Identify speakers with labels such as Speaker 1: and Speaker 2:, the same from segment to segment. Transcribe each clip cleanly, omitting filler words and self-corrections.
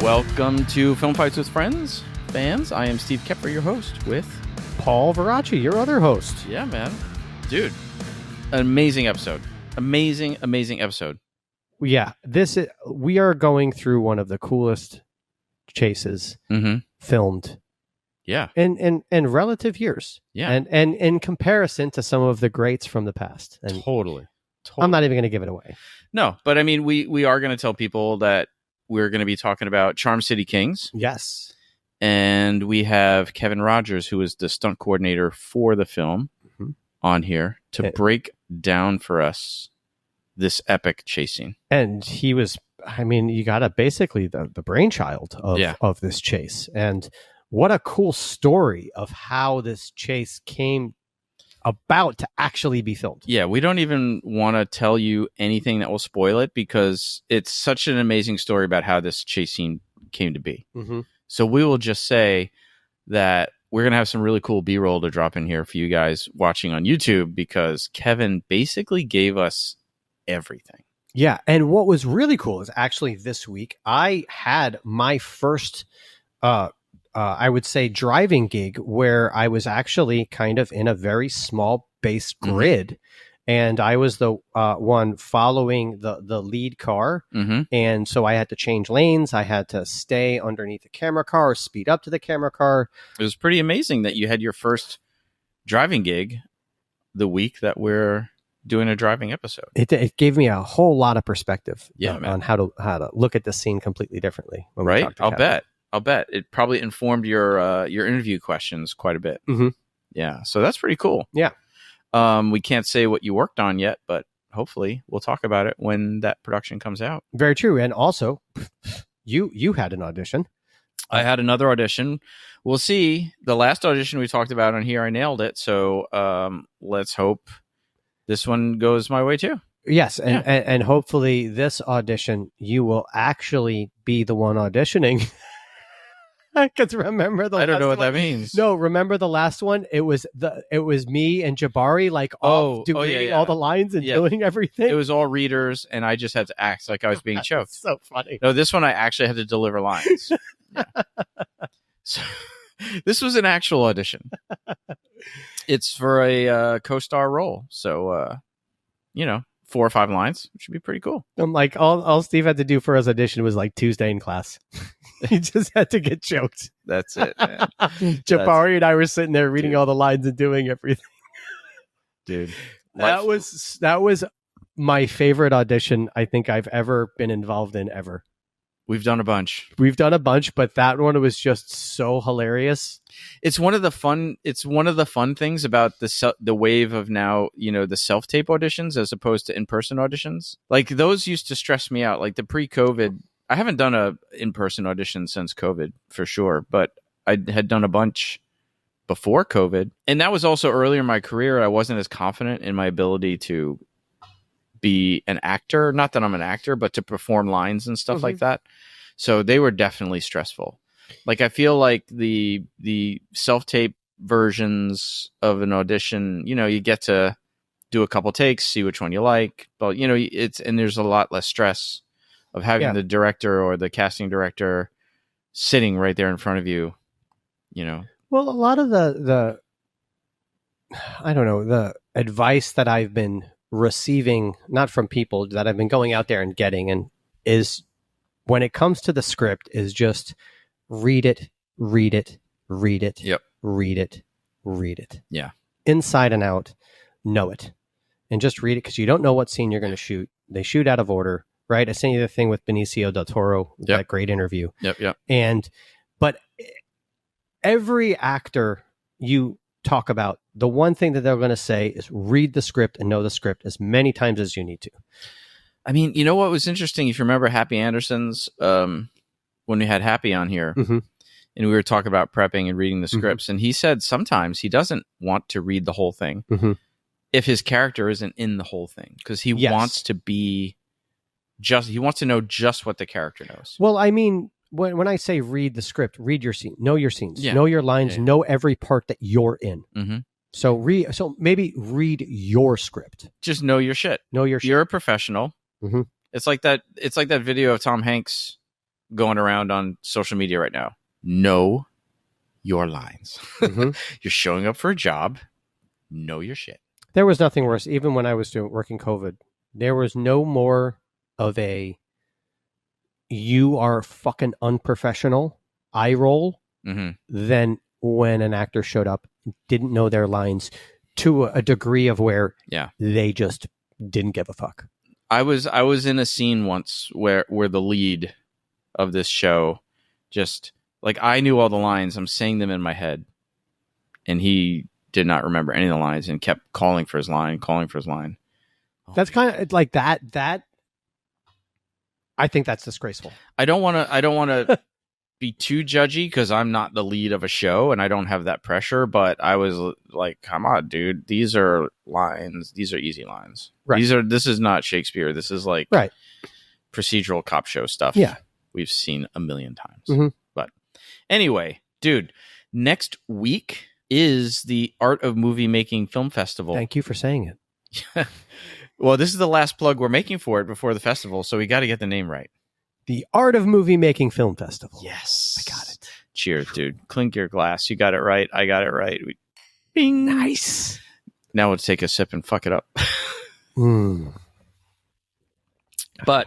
Speaker 1: Welcome to Film Fights with Friends, fans. I am Steve Kepfer, your host, with
Speaker 2: Paul Veracci, your other host.
Speaker 1: Yeah, man. Dude, an amazing episode. Amazing episode.
Speaker 2: Yeah, we are going through one of the coolest chases filmed.
Speaker 1: Yeah.
Speaker 2: In relative years.
Speaker 1: Yeah.
Speaker 2: And in comparison to some of the greats from the past. And
Speaker 1: Totally.
Speaker 2: I'm not even going to give it away.
Speaker 1: No, but I mean, we are going to tell people that we're going to be talking about Charm City Kings.
Speaker 2: Yes.
Speaker 1: And we have Kevin Rogers, who is the stunt coordinator for the film, on here to break down for us this epic chase scene.
Speaker 2: And he was, I mean, you got basically the brainchild of this chase. And what a cool story of how this chase came about to actually be filmed.
Speaker 1: Yeah, we don't even want to tell you anything that will spoil it because it's such an amazing story about how this chase scene came to be. So we will just say that we're going to have some really cool B-roll to drop in here for you guys watching on YouTube because Kevin basically gave us everything.
Speaker 2: Yeah, and what was really cool is actually this week I had my first I would say driving gig where I was actually kind of in a very small base grid, and I was the one following the lead car, and so I had to change lanes. I had to stay underneath the camera car or speed up to the camera car.
Speaker 1: It was pretty amazing that you had your first driving gig the week that we're doing a driving episode.
Speaker 2: It gave me a whole lot of perspective
Speaker 1: man.
Speaker 2: on how to look at the scene completely differently. When
Speaker 1: right? I'll bet it probably informed your interview questions quite a bit. Yeah, so that's pretty cool.
Speaker 2: Yeah.
Speaker 1: We can't say what you worked on yet, but hopefully we'll talk about it when that production comes out.
Speaker 2: Very true. And also, you had an audition.
Speaker 1: I had another audition. We'll see. The last audition we talked about on here, I nailed it. So let's hope this one goes my way too.
Speaker 2: Yes, and hopefully this audition, you will actually be the one auditioning. Because remember
Speaker 1: I don't know what that means.
Speaker 2: No, remember the last one? It was me and Jabari doing all the lines and doing everything.
Speaker 1: It was all readers, and I just had to act like I was being choked.
Speaker 2: So funny.
Speaker 1: No, this one I actually had to deliver lines. So this was an actual audition. It's for a co-star role, so 4 or 5 lines, which would be pretty cool.
Speaker 2: I'm like, all Steve had to do for his audition was like Tuesday in class. He just had to get choked.
Speaker 1: That's it, man.
Speaker 2: Jabari and I were sitting there reading all the lines and doing everything.
Speaker 1: Dude,
Speaker 2: that was my favorite audition I think I've ever been involved in ever.
Speaker 1: We've done a bunch,
Speaker 2: but that one was just so hilarious.
Speaker 1: It's one of the fun things about the wave of now, the self-tape auditions as opposed to in-person auditions. Like those used to stress me out. Like the pre-COVID, I haven't done a in-person audition since COVID for sure, but I had done a bunch before COVID. And that was also earlier in my career. I wasn't as confident in my ability to be an actor. Not that I'm an actor, but to perform lines and stuff like that. So they were definitely stressful. Like I feel like the self-tape versions of an audition, you get to do a couple takes, see which one you like, but and there's a lot less stress of having the director or the casting director sitting right there in front of you,
Speaker 2: Well, a lot of the I don't know, the advice that I've been receiving, not from people, that I've been going out there and getting, and is when it comes to the script, is just read it. Yep. Read it.
Speaker 1: Yeah.
Speaker 2: Inside and out, know it. And just read it because you don't know what scene you're going to shoot. They shoot out of order, right? I sent you the thing with Benicio del Toro, that great interview.
Speaker 1: Yep.
Speaker 2: But every actor you talk about, the one thing that they're going to say is read the script and know the script as many times as you need to.
Speaker 1: I mean, you know what was interesting? If you remember Happy Anderson's, when we had Happy on here, and we were talking about prepping and reading the scripts, and he said sometimes he doesn't want to read the whole thing if his character isn't in the whole thing, because he wants to be he wants to know just what the character knows.
Speaker 2: Well, I mean, when I say read the script, read your scene, know your scenes, know your lines, know every part that you're in. So maybe read your script.
Speaker 1: Just know your shit.
Speaker 2: Know your shit.
Speaker 1: You're a professional. It's like that video of Tom Hanks going around on social media right now. Know your lines.
Speaker 2: Mhm.
Speaker 1: You're showing up for a job. Know your shit.
Speaker 2: There was nothing worse. Even when I was working COVID, there was no more of a "you are fucking unprofessional" eye roll than when an actor showed up, didn't know their lines to a degree of where they just didn't give a fuck.
Speaker 1: I was in a scene once where the lead of this show just like I knew all the lines. I'm saying them in my head, and he did not remember any of the lines and kept calling for his line.
Speaker 2: That's kind of like that. I think that's disgraceful.
Speaker 1: I don't want to be too judgy because I'm not the lead of a show and I don't have that pressure. But I was like, come on, dude. These are lines. These are easy lines.
Speaker 2: Right.
Speaker 1: This is not Shakespeare. This is like procedural cop show stuff.
Speaker 2: Yeah.
Speaker 1: We've seen a million times.
Speaker 2: Mm-hmm.
Speaker 1: But anyway, dude, next week is the Art of Movie Making Film Festival.
Speaker 2: Thank you for saying it.
Speaker 1: Well, this is the last plug we're making for it before the festival, so we got to get the name right.
Speaker 2: The Art of Movie Making Film Festival.
Speaker 1: Yes.
Speaker 2: I got it.
Speaker 1: Cheers, dude. Clink your glass. You got it right. I got it right. Bing.
Speaker 2: Nice.
Speaker 1: Now let's take a sip and fuck it up. But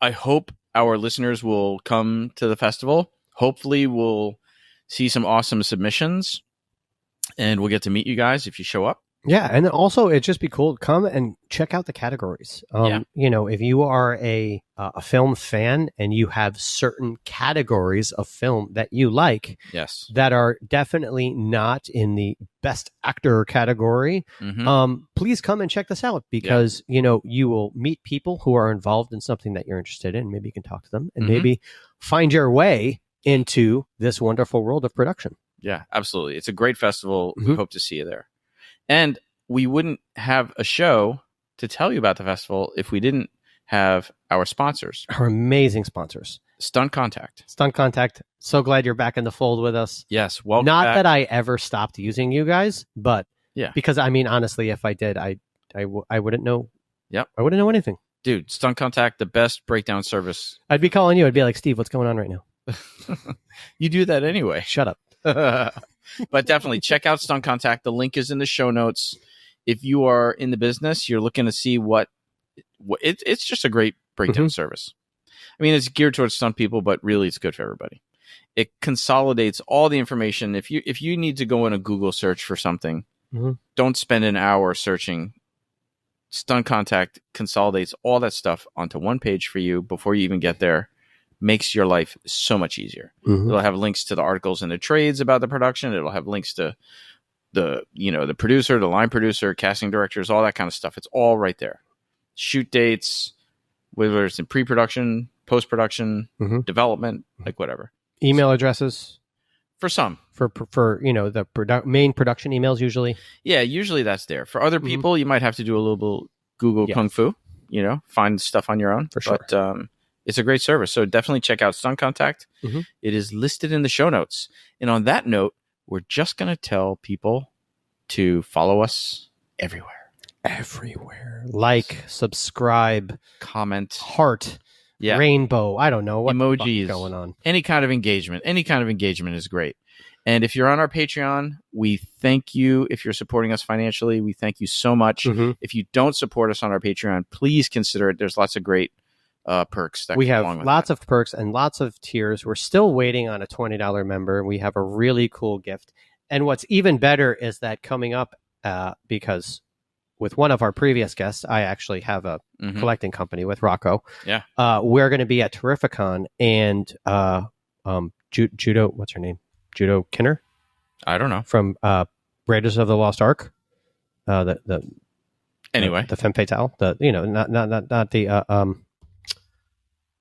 Speaker 1: I hope our listeners will come to the festival. Hopefully we'll see some awesome submissions and we'll get to meet you guys if you show up.
Speaker 2: Yeah, and then also it'd just be cool to come and check out the categories. You know, if you are a film fan and you have certain categories of film that you like, that are definitely not in the best actor category, please come and check this out because you know you will meet people who are involved in something that you're interested in. Maybe you can talk to them and maybe find your way into this wonderful world of production.
Speaker 1: Yeah, absolutely. It's a great festival. We hope to see you there. And we wouldn't have a show to tell you about the festival if we didn't have our sponsors.
Speaker 2: Our amazing sponsors.
Speaker 1: Stunt Contact.
Speaker 2: Stunt Contact. So glad you're back in the fold with us.
Speaker 1: Yes. Welcome
Speaker 2: Not
Speaker 1: back.
Speaker 2: that I ever stopped using you guys, but because I mean, honestly, if I did, I wouldn't know.
Speaker 1: Yep.
Speaker 2: I wouldn't know anything.
Speaker 1: Dude, Stunt Contact, the best breakdown service.
Speaker 2: I'd be calling you. I'd be like, Steve, what's going on right now?
Speaker 1: You do that anyway.
Speaker 2: Shut up.
Speaker 1: But definitely check out Stunt Contact. The link is in the show notes. If you are in the business, you're looking to see what it's just a great breakdown service. I mean, it's geared towards stunt people, but really it's good for everybody. It consolidates all the information. If you need to go in a Google search for something, don't spend an hour searching. Stunt Contact consolidates all that stuff onto one page for you before you even get there. Makes your life so much easier. It'll have links to the articles and the trades about the production. It'll have links to the producer, the line producer, casting directors, all that kind of stuff. It's all right there. Shoot dates, whether it's in pre-production, post-production, development, like whatever.
Speaker 2: Email addresses
Speaker 1: for some.
Speaker 2: For you know the main production emails usually. Yeah,
Speaker 1: usually that's there. For other people, you might have to do a little Google Kung Fu. You know, find stuff on your own
Speaker 2: for sure.
Speaker 1: But it's a great service, so definitely check out Stunt Contact. It is listed in the show notes. And on that note, we're just going to tell people to follow us everywhere.
Speaker 2: Everywhere. Like, subscribe,
Speaker 1: comment,
Speaker 2: heart, rainbow. I don't know what
Speaker 1: emojis
Speaker 2: going on.
Speaker 1: Any kind of engagement. Any kind of engagement is great. And if you're on our Patreon, we thank you. If you're supporting us financially, we thank you so much. If you don't support us on our Patreon, please consider it. There's lots of great perks that
Speaker 2: we have lots of perks and lots of tiers. We're still waiting on a $20 member. We have a really cool gift, and what's even better is that coming up because with one of our previous guests, I actually have a collecting company with Rocco. We're going to be at Terrificon, and Judo, what's her name, Judo Kinner,
Speaker 1: I don't know,
Speaker 2: from Raiders of the Lost Ark,
Speaker 1: anyway,
Speaker 2: the femme fatale, not the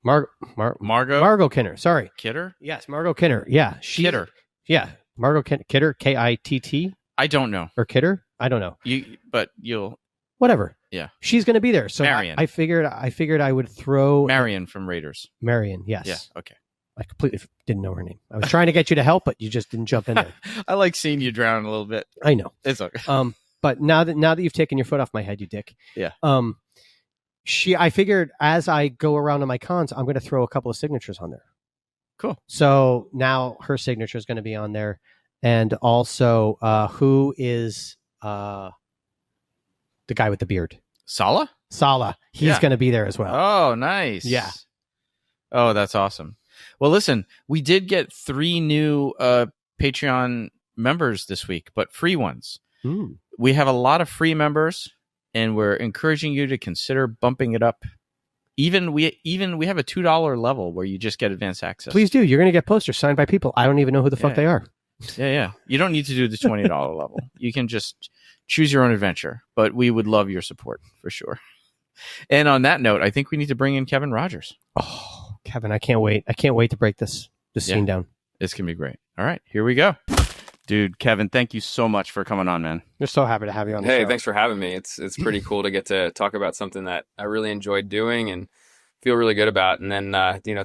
Speaker 2: Margot Kinner. Sorry.
Speaker 1: Kidder?
Speaker 2: Yes, Margot Kinner. Yeah.
Speaker 1: Kidder.
Speaker 2: Yeah. Margot Kidder. Kitt.
Speaker 1: I don't know.
Speaker 2: Or Kidder? I don't know.
Speaker 1: You'll
Speaker 2: whatever.
Speaker 1: Yeah.
Speaker 2: She's going to be there. So
Speaker 1: Marion.
Speaker 2: I figured I would throw
Speaker 1: Marion from Raiders.
Speaker 2: Marion. Yes.
Speaker 1: Yeah. Okay.
Speaker 2: I completely didn't know her name. I was trying to get you to help, but you just didn't jump in there.
Speaker 1: I like seeing you drown a little bit.
Speaker 2: I know.
Speaker 1: It's okay.
Speaker 2: But now that you've taken your foot off my head, you dick.
Speaker 1: Yeah.
Speaker 2: I figured as I go around on my cons, I'm going to throw a couple of signatures on there.
Speaker 1: Cool.
Speaker 2: So now her signature is going to be on there. And also, who is the guy with the beard?
Speaker 1: Sala?
Speaker 2: He's going to be there as well.
Speaker 1: Oh, nice.
Speaker 2: Yeah.
Speaker 1: Oh, that's awesome. Well, listen, we did get 3 new Patreon members this week, but free ones. We have a lot of free members, and we're encouraging you to consider bumping it up. We have a $2 level where you just get advanced access.
Speaker 2: Please do. You're going to get posters signed by people. I don't even know who the fuck they are.
Speaker 1: Yeah. You don't need to do the $20 level. You can just choose your own adventure, but we would love your support for sure. And on that note, I think we need to bring in Kevin Rogers.
Speaker 2: Oh, Kevin, I can't wait. I can't wait to break this scene down.
Speaker 1: It's going to be great. All right, here we go. Dude, Kevin, thank you so much for coming on, man.
Speaker 2: We're so happy to have you on the show.
Speaker 3: Hey, thanks for having me. It's pretty cool to get to talk about something that I really enjoyed doing and feel really good about, and then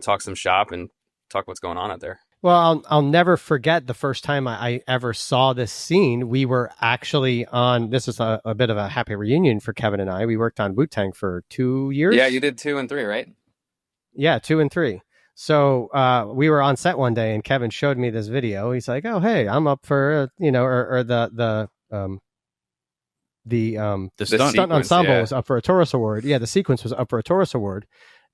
Speaker 3: talk some shop and talk what's going on out there.
Speaker 2: Well, I'll never forget the first time I ever saw this scene. We were actually on, this is a bit of a happy reunion for Kevin and I. We worked on Wu-Tang for 2 years.
Speaker 3: Yeah, you did 2 and 3, right?
Speaker 2: Yeah, 2 and 3. So we were on set one day and Kevin showed me this video. He's like, "Oh, hey, I'm up for the stunt ensemble was up for a Taurus Award. Yeah, the sequence was up for a Taurus Award,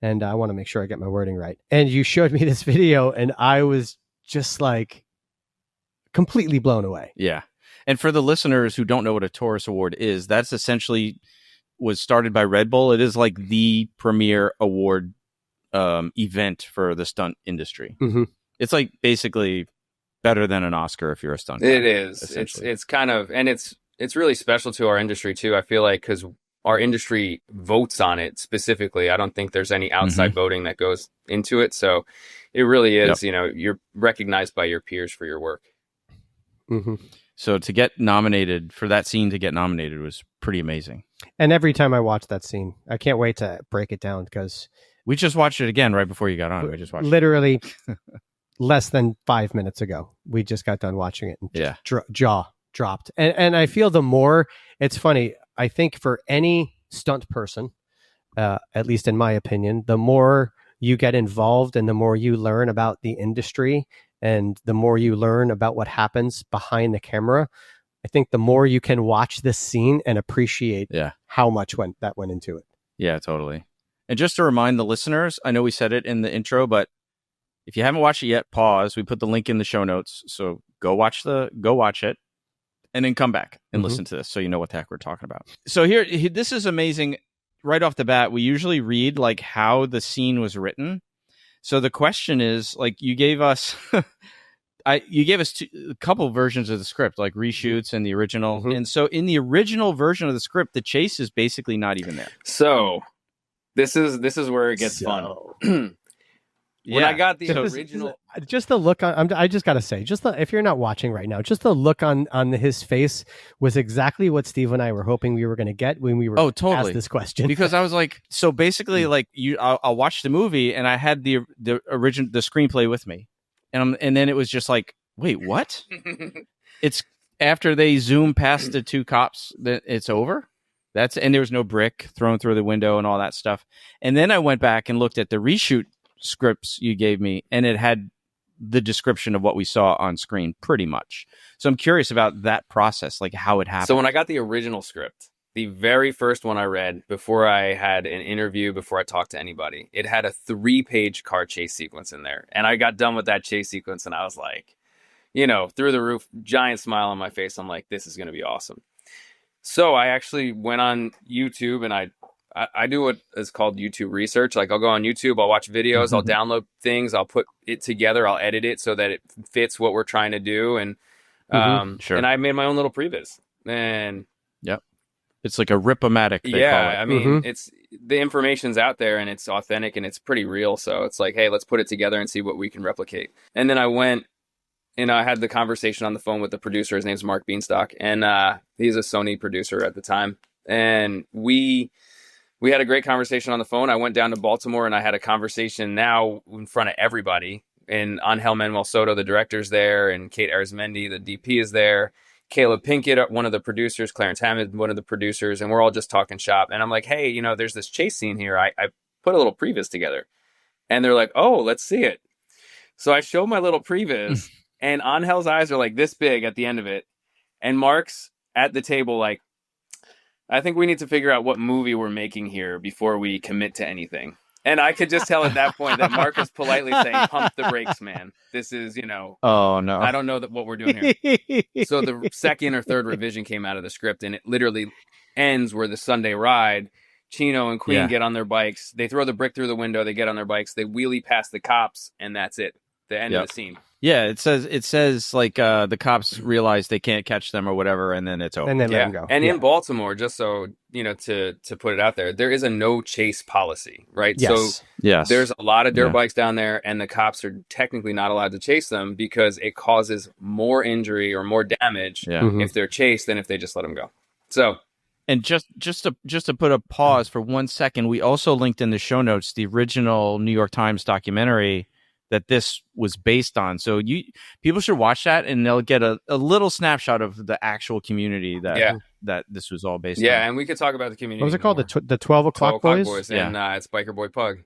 Speaker 2: and I want to make sure I get my wording right." And you showed me this video, and I was just like completely blown away.
Speaker 1: Yeah, and for the listeners who don't know what a Taurus Award is, that's essentially was started by Red Bull. It is like the premier award event for the stunt industry.
Speaker 2: Mm-hmm.
Speaker 1: It's like basically better than an Oscar if you're a stunt guy.
Speaker 3: It is. It's kind of, and it's really special to our industry too. I feel like because our industry votes on it specifically. I don't think there's any outside voting that goes into it. So it really is.
Speaker 1: Yep.
Speaker 3: You're recognized by your peers for your work.
Speaker 2: Mm-hmm.
Speaker 1: So to get nominated for that scene, to get nominated was pretty amazing.
Speaker 2: And every time I watch that scene, I can't wait to break it down because
Speaker 1: we just watched it again right before you got on. We just watched
Speaker 2: literally less than 5 minutes ago. We just got done watching it and jaw dropped. And I feel the more, it's funny, I think for any stunt person, at least in my opinion, the more you get involved and the more you learn about the industry and the more you learn about what happens behind the camera, I think the more you can watch this scene and appreciate how much that went into it.
Speaker 1: Yeah, totally. And just to remind the listeners, I know we said it in the intro, but if you haven't watched it yet, pause. We put the link in the show notes. So go watch it and then come back and listen to this so you know what the heck we're talking about. So here, this is amazing. Right off the bat, we usually read like how the scene was written. So the question is, like, you gave us a couple versions of the script, like reshoots and the original. And so in the original version of the script, the chase is basically not even there.
Speaker 3: So this is where it gets fun. When I got the original,
Speaker 2: just the look on, I just got to say, if you're not watching right now, just the look on his face was exactly what Steve and I were hoping we were going to get when we were asked this question.
Speaker 1: Because I was like, so basically, like I'll watch the movie and I had the original, the screenplay with me, and then it was just like, wait, what? It's after they zoom past the 2 cops that it's over. And there was no brick thrown through the window and all that stuff. And then I went back and looked at the reshoot scripts you gave me, and it had the description of what we saw on screen pretty much. So I'm curious about that process, like how it happened.
Speaker 3: So when I got the original script, the very first one I read before I had an interview, before I talked to anybody, it had a 3-page car chase sequence in there. And I got done with that chase sequence and I was like, through the roof, giant smile on my face. I'm like, this is going to be awesome. So I actually went on YouTube and I do what is called YouTube research. Like I'll go on YouTube, I'll watch videos, I'll download things, I'll put it together, I'll edit it so that it fits what we're trying to do. And and I made my own little previs. And
Speaker 1: it's like a rip-o-matic.
Speaker 3: I mean, it's the information's out there and it's authentic and it's pretty real. So it's like, hey, let's put it together and see what we can replicate. And then I went and I had the conversation on the phone with the producer. His name's Mark Beanstalk, and he's a Sony producer at the time. And we had a great conversation on the phone. I went down to Baltimore and I had a conversation now in front of everybody. And Angel Manuel Soto, the director's there, and Kate Arizmendi, the DP, is there. Caleb Pinkett, one of the producers, Clarence Hammond, one of the producers, and we're all just talking shop. And I'm like, hey, you know, there's this chase scene here. I put a little previs together. And they're like, oh, let's see it. So I show my little previs, and Angel's eyes are like this big at the end of it. And Mark's at the table like, I think we need to figure out what movie we're making here before we commit to anything. And I could just tell at that point that Mark was politely saying, pump the brakes, man. This is, you know,
Speaker 1: oh no,
Speaker 3: I don't know what we're doing here. So the second or third revision came out of the script, and it literally ends where the Sunday ride, Chino and Queen get on their bikes. They throw the brick through the window. They get on their bikes. They wheelie past the cops, and that's it. The end of the scene.
Speaker 1: Yeah, it says like the cops realize they can't catch them or whatever, and then it's over.
Speaker 2: And then let them go.
Speaker 3: And in Baltimore, just so you know, to put it out there is a no chase policy, right?
Speaker 2: Yes.
Speaker 3: So
Speaker 1: yes,
Speaker 3: there's a lot of dirt bikes down there, and the cops are technically not allowed to chase them because it causes more injury or more damage if they're chased than if they just let them go. So.
Speaker 1: And just to put a pause for 1 second, we also linked in the show notes the original New York Times documentary that this was based on. So people should watch that, and they'll get a little snapshot of the actual community that this was all based on.
Speaker 3: Yeah, and we could talk about the community.
Speaker 2: What was it called? The 12 O'Clock Boys?
Speaker 3: And it's Biker Boy Pug,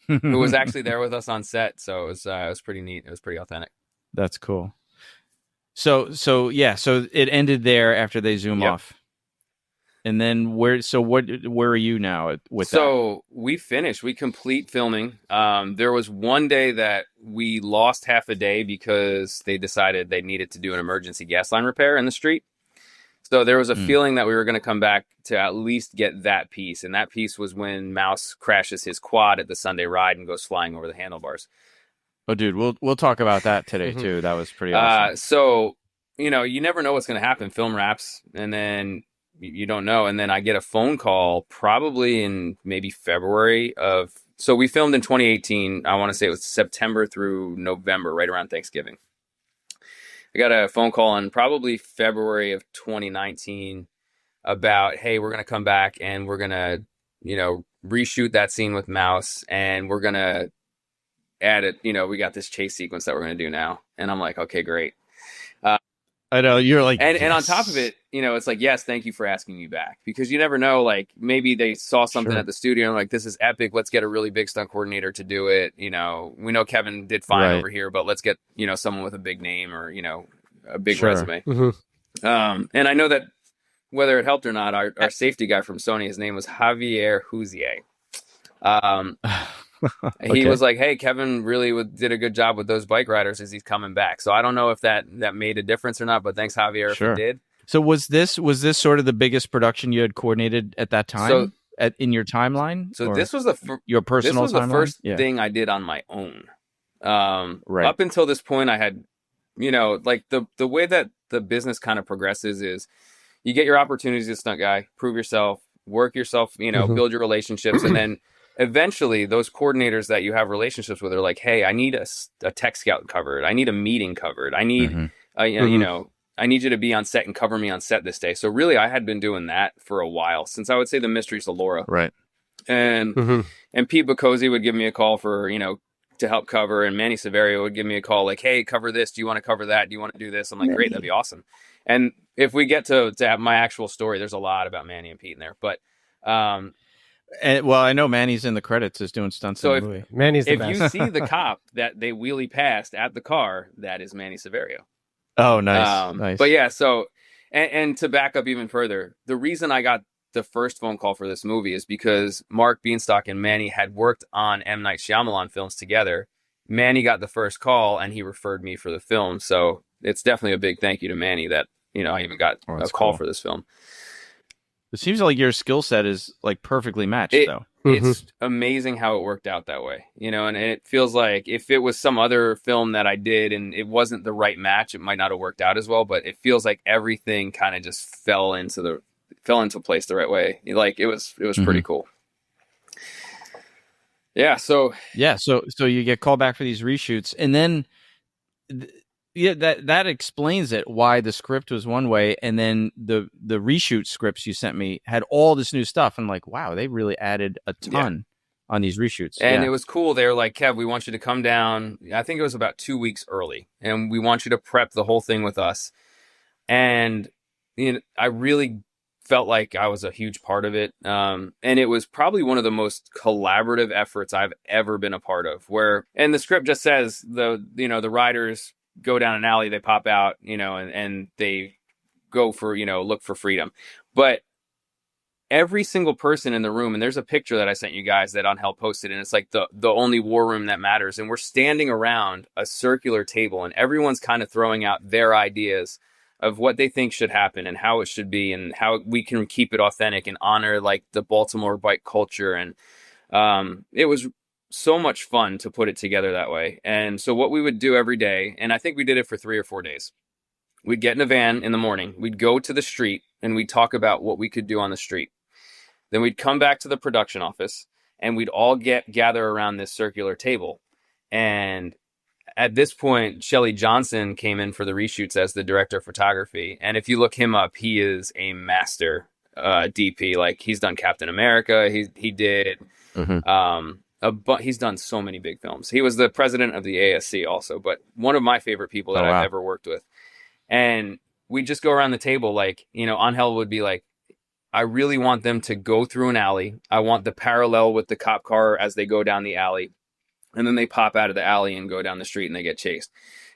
Speaker 3: who was actually there with us on set. So it was pretty neat. It was pretty authentic.
Speaker 1: That's cool. So it ended there after they zoom off. And then where are you now with that?
Speaker 3: So we finished. We complete filming. There was one day that we lost half a day because they decided they needed to do an emergency gas line repair in the street. So there was a feeling that we were going to come back to at least get that piece. And that piece was when Mouse crashes his quad at the Sunday ride and goes flying over the handlebars.
Speaker 1: Oh, dude, we'll talk about that today too. That was pretty awesome.
Speaker 3: So, you know, you never know what's going to happen. Film wraps, and then you don't know. And then I get a phone call probably in maybe February of, so we filmed in 2018. I want to say it was September through November, right around Thanksgiving. I got a phone call in probably February of 2019 about, hey, we're going to come back and we're going to, you know, reshoot that scene with Mouse, and we're going to add it. You know, we got this chase sequence that we're going to do now. And I'm like, okay, great.
Speaker 1: I know, you're like,
Speaker 3: and on top of it, you know, it's like, yes, thank you for asking me back, because you never know, like maybe they saw something at the studio and like, this is epic. Let's get a really big stunt coordinator to do it. You know, we know Kevin did fine over here, but let's get, you know, someone with a big name or, you know, a big resume. And I know that whether it helped or not, our safety guy from Sony, his name was Javier Huzier. He was like, hey, Kevin really did a good job with those bike riders as he's coming back. So I don't know if that made a difference or not, but thanks, Javier, if it did.
Speaker 1: So was this sort of the biggest production you had coordinated at that time in your timeline?
Speaker 3: So this was
Speaker 1: your personal
Speaker 3: This was
Speaker 1: timeline?
Speaker 3: the first thing I did on my own.
Speaker 1: Right.
Speaker 3: Up until this point, I had, you know, like the way that the business kind of progresses is you get your opportunities as a stunt guy, prove yourself, work yourself, you know, build your relationships, and then eventually those coordinators that you have relationships with are like, hey, I need a tech scout covered. I need a meeting covered. I need, you know, I need you to be on set and cover me on set this day. So really I had been doing that for a while, since I would say the Mysteries of Laura.
Speaker 1: Right.
Speaker 3: And Pete Boccosi would give me a call for, you know, to help cover, and Manny Severio would give me a call like, hey, cover this. Do you want to cover that? Do you want to do this? I'm like, great, that'd be awesome. And if we get to my actual story, there's a lot about Manny and Pete in there, but,
Speaker 1: well, I know Manny's in the credits as doing stunts in the movie.
Speaker 2: Manny's the best.
Speaker 3: If you see the cop that they wheelie past at the car, that is Manny Severio.
Speaker 1: Oh, nice. Nice.
Speaker 3: But yeah, so, and to back up even further, the reason I got the first phone call for this movie is because Mark Beanstalk and Manny had worked on M. Night Shyamalan films together. Manny got the first call and he referred me for the film. So it's definitely a big thank you to Manny that, you know, I even got a call for this film.
Speaker 1: It seems like your skill set is like perfectly matched, though.
Speaker 3: It's amazing how it worked out that way, you know, and it feels like if it was some other film that I did and it wasn't the right match, it might not have worked out as well, but it feels like everything kind of just fell into place the right way. Like it was pretty cool. Yeah. So
Speaker 1: you get called back for these reshoots, and then that explains it, why the script was one way, and then the reshoot scripts you sent me had all this new stuff. I'm like, wow, they really added a ton on these reshoots.
Speaker 3: And it was cool. They were like, Kev, we want you to come down. I think it was about 2 weeks early, and we want you to prep the whole thing with us. And I really felt like I was a huge part of it. And it was probably one of the most collaborative efforts I've ever been a part of, and the script just says the riders go down an alley, they pop out, and they go for, look for freedom. But every single person in the room, and there's a picture that I sent you guys that Angel posted, and it's like the only war room that matters. And we're standing around a circular table, and everyone's kind of throwing out their ideas of what they think should happen and how it should be and how we can keep it authentic and honor like the Baltimore bike culture. And it was so much fun to put it together that way. And so what we would do every day, and I think we did it for 3 or 4 days, we'd get in a van in the morning, we'd go to the street, and we'd talk about what we could do on the street. Then we'd come back to the production office, and we'd all gather around this circular table. And at this point, Shelley Johnson came in for the reshoots as the director of photography. And if you look him up, he is a master DP. Like, he's done Captain America. He did. He's done so many big films. He was the president of the ASC also, but one of my favorite people that I've ever worked with. And we just go around the table, like, Angel would be like, I really want them to go through an alley. I want the parallel with the cop car as they go down the alley. And then they pop out of the alley and go down the street and they get chased.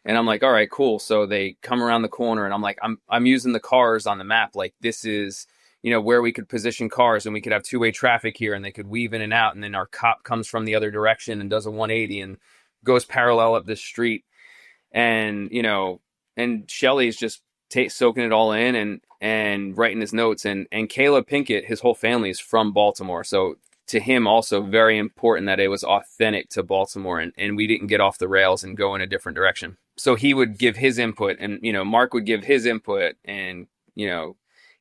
Speaker 3: And I'm like, all right, cool. So they come around the corner, and I'm like, I'm using the cars on the map. Like, this is, where we could position cars, and we could have two-way traffic here, and they could weave in and out. And then our cop comes from the other direction and does a 180 and goes parallel up this street. And, and Shelley's just soaking it all in and writing his notes. And Caleb Pinkett, his whole family is from Baltimore. So to him also very important that it was authentic to Baltimore, and we didn't get off the rails and go in a different direction. So he would give his input, and, Mark would give his input, and,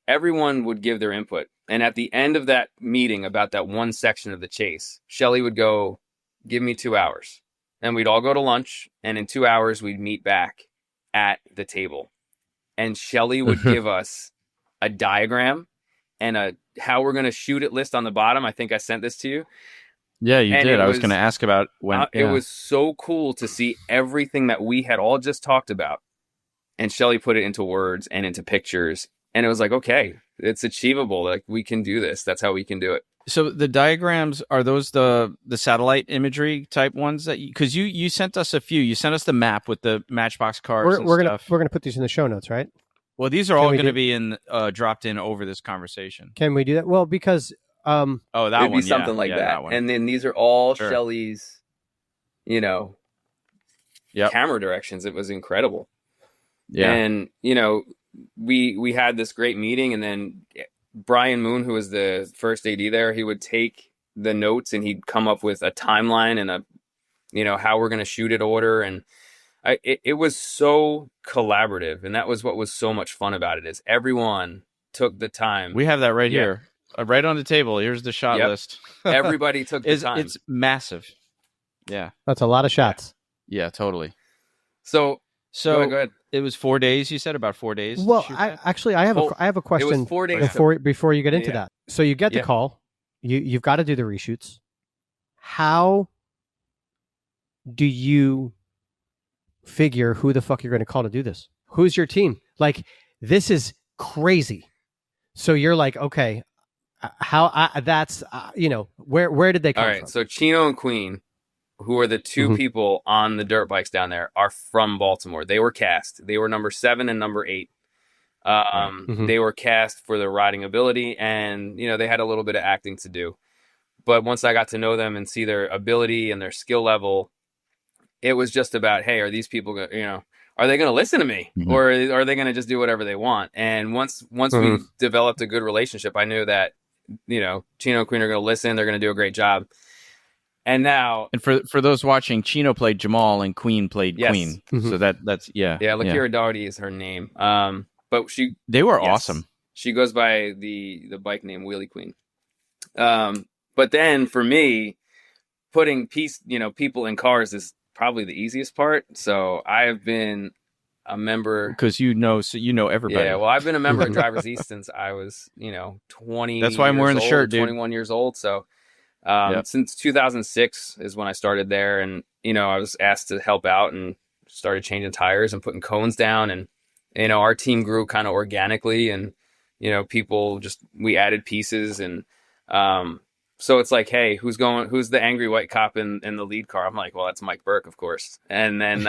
Speaker 3: everyone would give their input. And at the end of that meeting about that one section of the chase, Shelley would go, give me 2 hours. And we'd all go to lunch, and in 2 hours we'd meet back at the table. And Shelley would give us a diagram and a how we're going to shoot it list on the bottom. I think I sent this to you.
Speaker 1: Yeah, you did. I was going to ask about when.
Speaker 3: It was so cool to see everything that we had all just talked about. And Shelley put it into words and into pictures. And it was like, okay, it's achievable. Like, we can do this. That's how we can do it.
Speaker 1: So the diagrams, are those the satellite imagery type ones that because you sent us a few. You sent us the map with the Matchbox cars.
Speaker 2: We're gonna put these in the show notes, right?
Speaker 1: Well, these are all going to be in dropped in over this conversation.
Speaker 2: Can we do that? Well, because
Speaker 3: that would be something like that. And then these are all Shelley's, camera directions. It was incredible. Yeah, and we had this great meeting, and then Brian Moon, who was the first AD there, he would take the notes and he'd come up with a timeline and how we're going to shoot it order. And it was so collaborative. And that was what was so much fun about it, is everyone took the time.
Speaker 1: We have that right here, right on the table. Here's the shot list.
Speaker 3: Everybody took the time.
Speaker 1: It's massive. Yeah.
Speaker 2: That's a lot of shots.
Speaker 1: Yeah, totally.
Speaker 3: So go ahead.
Speaker 1: It was 4 days. You said about 4 days.
Speaker 2: Well, I have a question.
Speaker 3: It was 4 days
Speaker 2: before you get into that. So you get the call. You've got to do the reshoots. How do you figure who the fuck you're going to call to do this? Who's your team? Like, this is crazy. So you're like, okay, where did they come from? All right.
Speaker 3: So Chino and Queen, who are the two people on the dirt bikes down there, are from Baltimore. They were cast. They were number 7 and number 8. They were cast for their riding ability, and, they had a little bit of acting to do. But once I got to know them and see their ability and their skill level, it was just about, hey, are these people, are they going to listen to me, or are they going to just do whatever they want? And once we developed a good relationship, I knew that, Chino and Queen are going to listen. They're going to do a great job. And now,
Speaker 1: and for those watching, Chino played Jamal and Queen played Queen. So that's
Speaker 3: Lakira Doherty is her name. But
Speaker 1: they were awesome.
Speaker 3: She goes by the bike name Wheelie Queen. But then for me, putting people in cars is probably the easiest part. So I've been a member,
Speaker 1: because so everybody.
Speaker 3: Yeah, well, I've been a member of Drivers East since I was 20.
Speaker 1: That's why I'm wearing the shirt, dude.
Speaker 3: 21 years old. So. Since 2006 is when I started there, and I was asked to help out and started changing tires and putting cones down, and our team grew kind of organically, and we added pieces, and so it's like, hey, who's the angry white cop in the lead car? I'm like, well, that's Mike Burke, of course. And then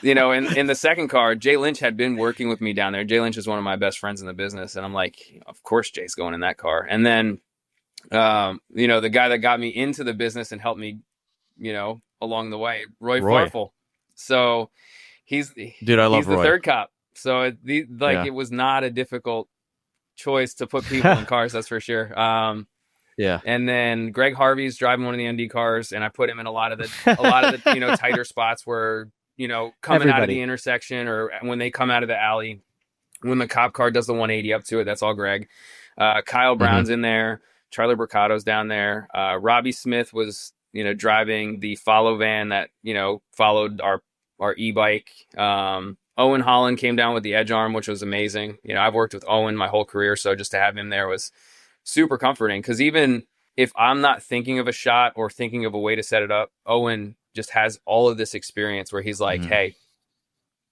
Speaker 3: in the second car, Jay Lynch had been working with me down there. Jay Lynch is one of my best friends in the business, and I'm like, of course Jay's going in that car. And then the guy that got me into the business and helped me along the way, Roy. Farfel. So he's
Speaker 1: love
Speaker 3: the
Speaker 1: Roy.
Speaker 3: third cop. So it was not a difficult choice to put people in cars, that's for sure.
Speaker 1: Yeah.
Speaker 3: And then Greg Harvey's driving one of the ND cars, and I put him in a lot of the tighter spots where coming out of the intersection, or when they come out of the alley, when the cop car does the 180 up to it, that's all Greg. Kyle Brown's in there. Charlie Bricato's down there. Robbie Smith was driving the follow van that followed our e-bike. Owen Holland came down with the edge arm, which was amazing. I've worked with Owen my whole career, so just to have him there was super comforting, because even if I'm not thinking of a shot or thinking of a way to set it up, Owen just has all of this experience where he's like, hey,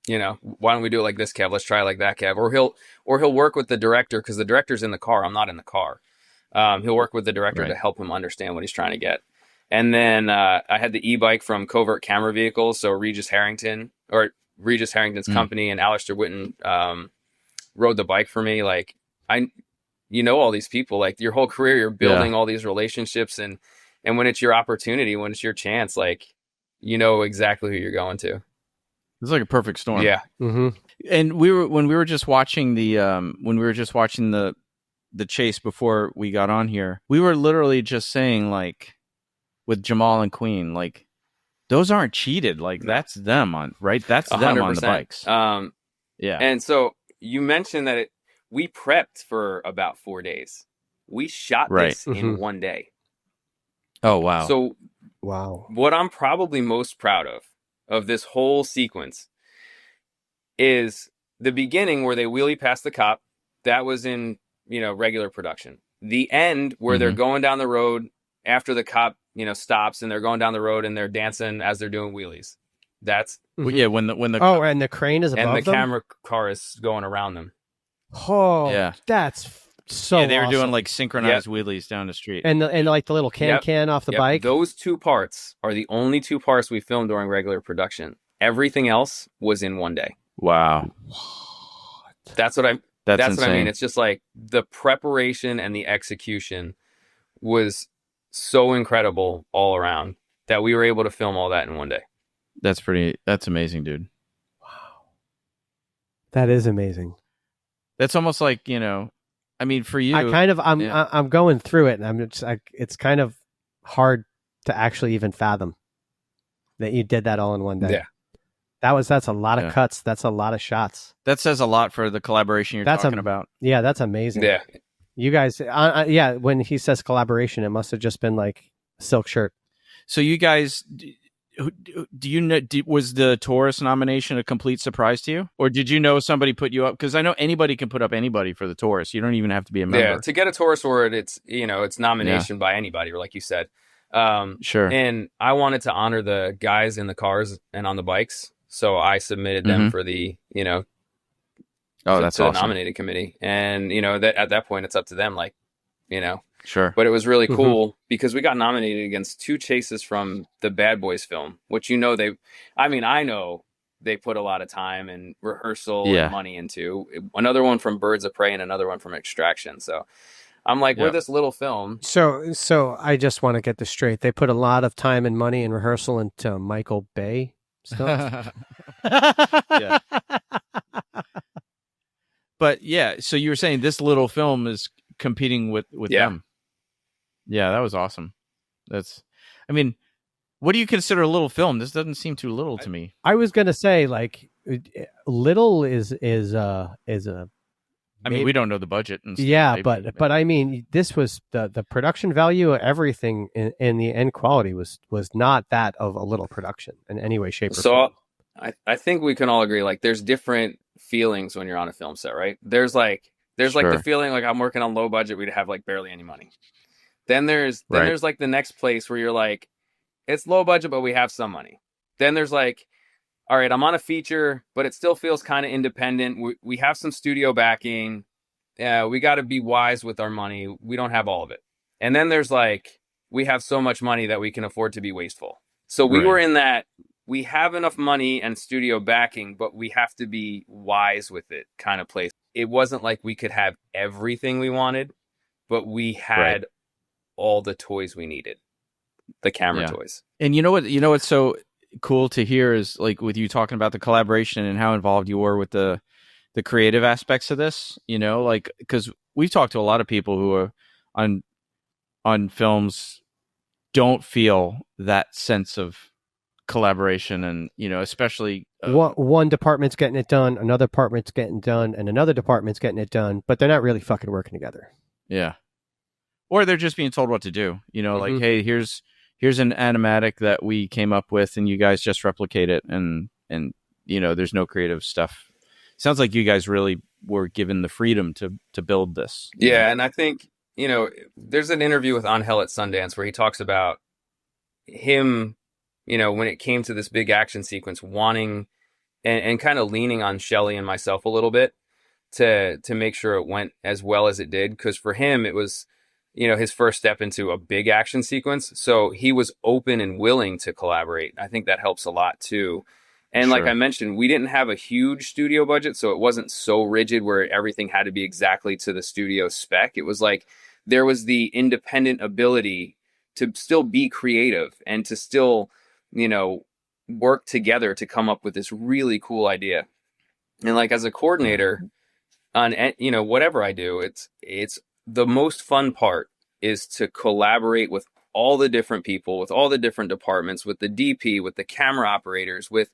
Speaker 3: why don't we do it like this, Kev? Let's try it like that, Kev. Or he'll work with the director, because the director's in the car. I'm not in the car. He'll work with the director to help him understand what he's trying to get. And then I had the e-bike from Covert Camera Vehicles, so Regis Harrington's company, and Alistair Witten rode the bike for me. Like, all these people, like, your whole career, you're building all these relationships, and when it's your opportunity, when it's your chance, like, exactly who you're going to.
Speaker 1: It's like a perfect storm.
Speaker 3: Yeah.
Speaker 2: Mm-hmm.
Speaker 1: And when we were just watching the chase before we got on here, we were literally just saying, like, with Jamal and Queen, like, those aren't cheated. Like, that's them on, right? That's 100%. Them on the bikes.
Speaker 3: Yeah. And so you mentioned that we prepped for about 4 days. We shot this in 1 day.
Speaker 1: Oh, wow.
Speaker 3: So
Speaker 2: wow.
Speaker 3: What I'm probably most proud of this whole sequence is the beginning where they wheelie past the cop. That was in, regular production. The end where they're going down the road after the cop, stops, and they're going down the road and they're dancing as they're doing wheelies. That's
Speaker 1: when the
Speaker 2: and the crane is above
Speaker 3: and the
Speaker 2: them?
Speaker 3: camera car is going around them.
Speaker 2: Oh, yeah, that's so.
Speaker 1: They were
Speaker 2: awesome.
Speaker 1: doing like synchronized wheelies down the street,
Speaker 2: and like the little can off the bike.
Speaker 3: Those two parts are the only two parts we filmed during regular production. Everything else was in 1 day.
Speaker 1: Wow,
Speaker 3: that's what
Speaker 1: That's
Speaker 3: what I mean. It's just like the preparation and the execution was so incredible all around that we were able to film all that in 1 day.
Speaker 1: That's amazing, dude.
Speaker 2: Wow. That is amazing.
Speaker 1: That's almost like, I mean, for you,
Speaker 2: I'm going through it, and it's kind of hard to actually even fathom that you did that all in 1 day.
Speaker 3: Yeah.
Speaker 2: That's a lot of cuts. That's a lot of shots.
Speaker 1: That says a lot for the collaboration you're talking about.
Speaker 2: Yeah, that's amazing.
Speaker 3: Yeah.
Speaker 2: You guys, when he says collaboration, it must have just been like a silk shirt.
Speaker 1: So you guys, do you know, was the Taurus nomination a complete surprise to you? Or did you know somebody put you up? Because I know anybody can put up anybody for the Taurus. You don't even have to be a member.
Speaker 3: Yeah, to get a Taurus award, it's nomination by anybody, or like you said.
Speaker 1: Sure.
Speaker 3: And I wanted to honor the guys in the cars and on the bikes. So I submitted them for the,
Speaker 1: that's
Speaker 3: to
Speaker 1: awesome.
Speaker 3: the nominated committee. And, that at that point, it's up to them, like,
Speaker 1: Sure.
Speaker 3: But it was really cool because we got nominated against two chases from the Bad Boys film, which, I know they put a lot of time and rehearsal and money into. Another one from Birds of Prey and another one from Extraction. So I'm like, we're this little film.
Speaker 2: So I just want to get this straight. They put a lot of time and money and rehearsal into Michael Bay stuff.
Speaker 1: Yeah. But so you were saying this little film is competing with them. Yeah, that was awesome. What do you consider a little film? This doesn't seem too little to me.
Speaker 2: I was gonna say, like, little is a.
Speaker 1: We don't know the budget and stuff.
Speaker 2: Yeah, but I mean, this was the production value of everything in the end quality was not that of a little production in any way, shape, or form.
Speaker 3: So I think we can all agree, like, there's different feelings when you're on a film set, right? There's like the feeling like I'm working on low budget, we'd have like barely any money. Then there's like the next place where you're like, it's low budget, but we have some money. Then there's like, all right, I'm on a feature, but it still feels kind of independent. We have some studio backing. We got to be wise with our money. We don't have all of it. And then there's like, we have so much money that we can afford to be wasteful. So we were in that, we have enough money and studio backing, but we have to be wise with it kind of place. It wasn't like we could have everything we wanted, but we had all the toys we needed, the camera toys.
Speaker 1: And you know what's so cool to hear is like with you talking about the collaboration and how involved you were with the creative aspects of this, you know, like, because we've talked to a lot of people who are on films don't feel that sense of collaboration, and you know, especially
Speaker 2: one department's getting it done, another department's getting done, and another department's getting it done, but they're not really fucking working together.
Speaker 1: Yeah, or they're just being told what to do. You know, like, hey, here's an animatic that we came up with, and you guys just replicate it, and you know, there's no creative stuff. Sounds like you guys really were given the freedom to build this.
Speaker 3: Yeah, and I think, you know, there's an interview with Angel at Sundance where he talks about him, you know, when it came to this big action sequence, wanting and kind of leaning on Shelley and myself a little bit to make sure it went as well as it did. Because for him, it was, you know, his first step into a big action sequence. So he was open and willing to collaborate. I think that helps a lot too. And like I mentioned, we didn't have a huge studio budget, so it wasn't so rigid where everything had to be exactly to the studio spec. It was like there was the independent ability to still be creative and to still, you know, work together to come up with this really cool idea. And like as a coordinator on, you know, whatever I do, it's the most fun part is to collaborate with all the different people, with all the different departments, with the DP, with the camera operators, with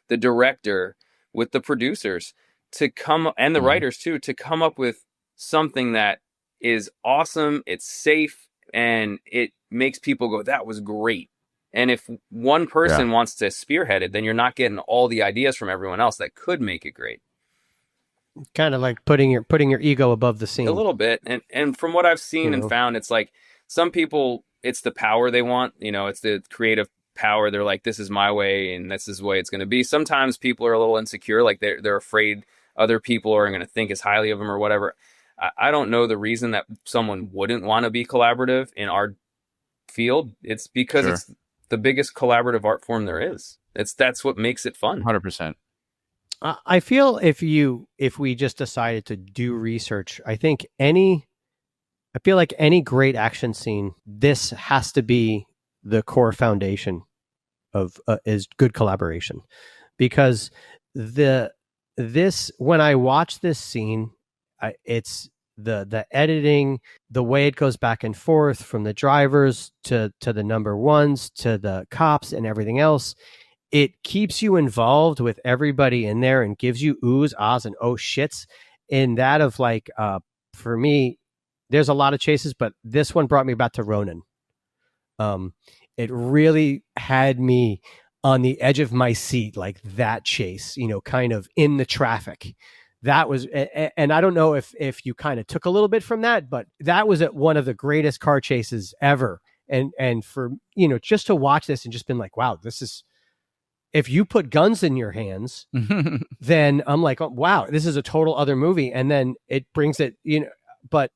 Speaker 3: the director, with the producers, to come, and the writers too, to come up with something that is awesome, it's safe, and it makes people go, that was great. And if one person wants to spearhead it, then you're not getting all the ideas from everyone else that could make it great.
Speaker 2: Kind of like putting your ego above the scene.
Speaker 3: A little bit. And from what I've seen and found, it's like some people, it's the power they want, you know, it's the creative power. They're like, this is my way and this is the way it's going to be. Sometimes people are a little insecure, like they're afraid other people are going to think as highly of them or whatever. I don't know the reason that someone wouldn't want to be collaborative in our field. It's because it's the biggest collaborative art form there is. That's what makes it fun.
Speaker 1: 100%.
Speaker 2: I feel if we just decided to do research, I feel like any great action scene, this has to be the core foundation of is good collaboration, because when I watch this scene, it's the editing, the way it goes back and forth from the drivers to the number ones to the cops and everything else. It keeps you involved with everybody in there and gives you oohs, ahs, and oh shits. In that of like, for me, there's a lot of chases, but this one brought me back to Ronin. It really had me on the edge of my seat, like that chase, you know, kind of in the traffic. That was, and I don't know if you kind of took a little bit from that, but that was one of the greatest car chases ever. And for, you know, just to watch this and just been like, wow, this is, if you put guns in your hands, then I'm like, oh, wow, this is a total other movie. And then it brings it, you know, but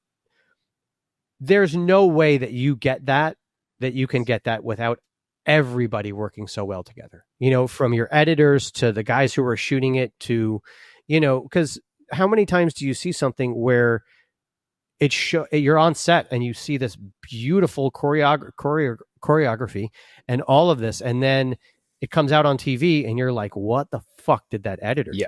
Speaker 2: there's no way that you can get that without everybody working so well together, you know, from your editors to the guys who are shooting it to, you know, because how many times do you see something where you're on set and you see this beautiful choreography and all of this, and then it comes out on TV and you're like, what the fuck did that editor do?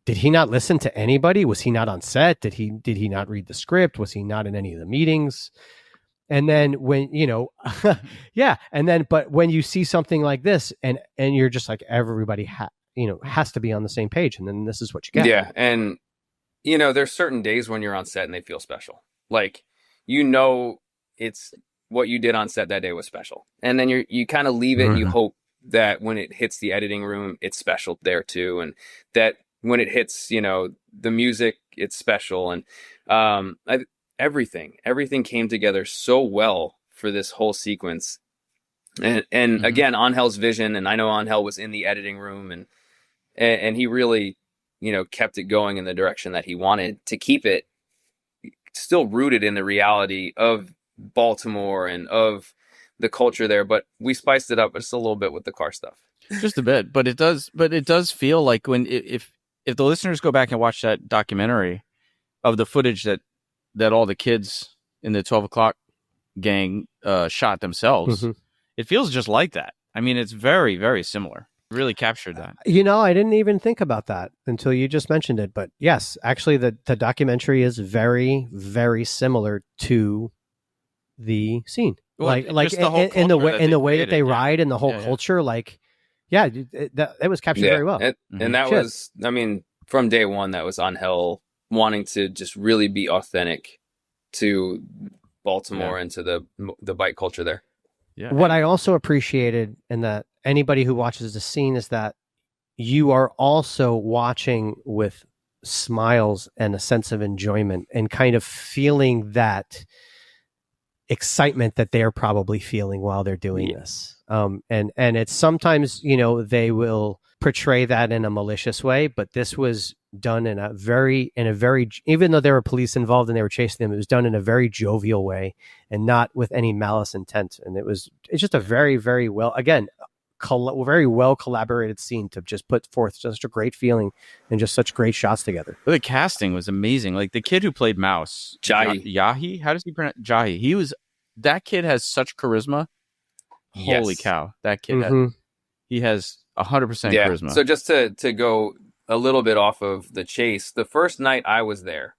Speaker 2: Did he not listen to anybody? Was he not on set? Did he not read the script? Was he not in any of the meetings? And then when, you know, but when you see something like this and you're just like, everybody has to be on the same page. And then this is what you get.
Speaker 3: Yeah. And, you know, there's certain days when you're on set and they feel special. Like, you know, it's what you did on set that day was special. And then you kind of leave it and you hope that when it hits the editing room, it's special there too. And that when it hits, you know, the music, it's special. And everything came together so well for this whole sequence. And again, Angel's vision, and I know Angel was in the editing room, and he really, kept it going in the direction that he wanted to keep it still rooted in the reality of Baltimore and of the culture there. But we spiced it up just a little bit with the car stuff.
Speaker 1: Just a bit, but it does feel like when if the listeners go back and watch that documentary of the footage that all the kids in the 12 o'clock gang shot themselves, it feels just like that. I mean, it's very, very similar. It really captured that.
Speaker 2: I didn't even think about that until you just mentioned it. But yes, actually, the documentary is very, very similar to the scene.
Speaker 1: Well,
Speaker 2: like in the way that they ride and the whole culture. Like, yeah, that was captured very well.
Speaker 3: And that was, I mean, from day one, that was Angel wanting to just really be authentic to Baltimore and to the bike culture there.
Speaker 1: Yeah.
Speaker 2: What I also appreciated, and that anybody who watches the scene, is that you are also watching with smiles and a sense of enjoyment and kind of feeling that excitement that they're probably feeling while they're doing this. And it's sometimes, they will portray that in a malicious way, but this was done in a very, even though there were police involved and they were chasing them, it was done in a very jovial way and not with any malice intent. And it's just a very, very well, again, very well collaborated scene to just put forth such a great feeling and just such great shots together.
Speaker 1: But the casting was amazing. Like the kid who played Mouse, Yahi, how does he pronounce Jahi? That kid has such charisma. Holy cow. That kid, he has 100% charisma.
Speaker 3: So just to go a little bit off of the chase, the first night I was there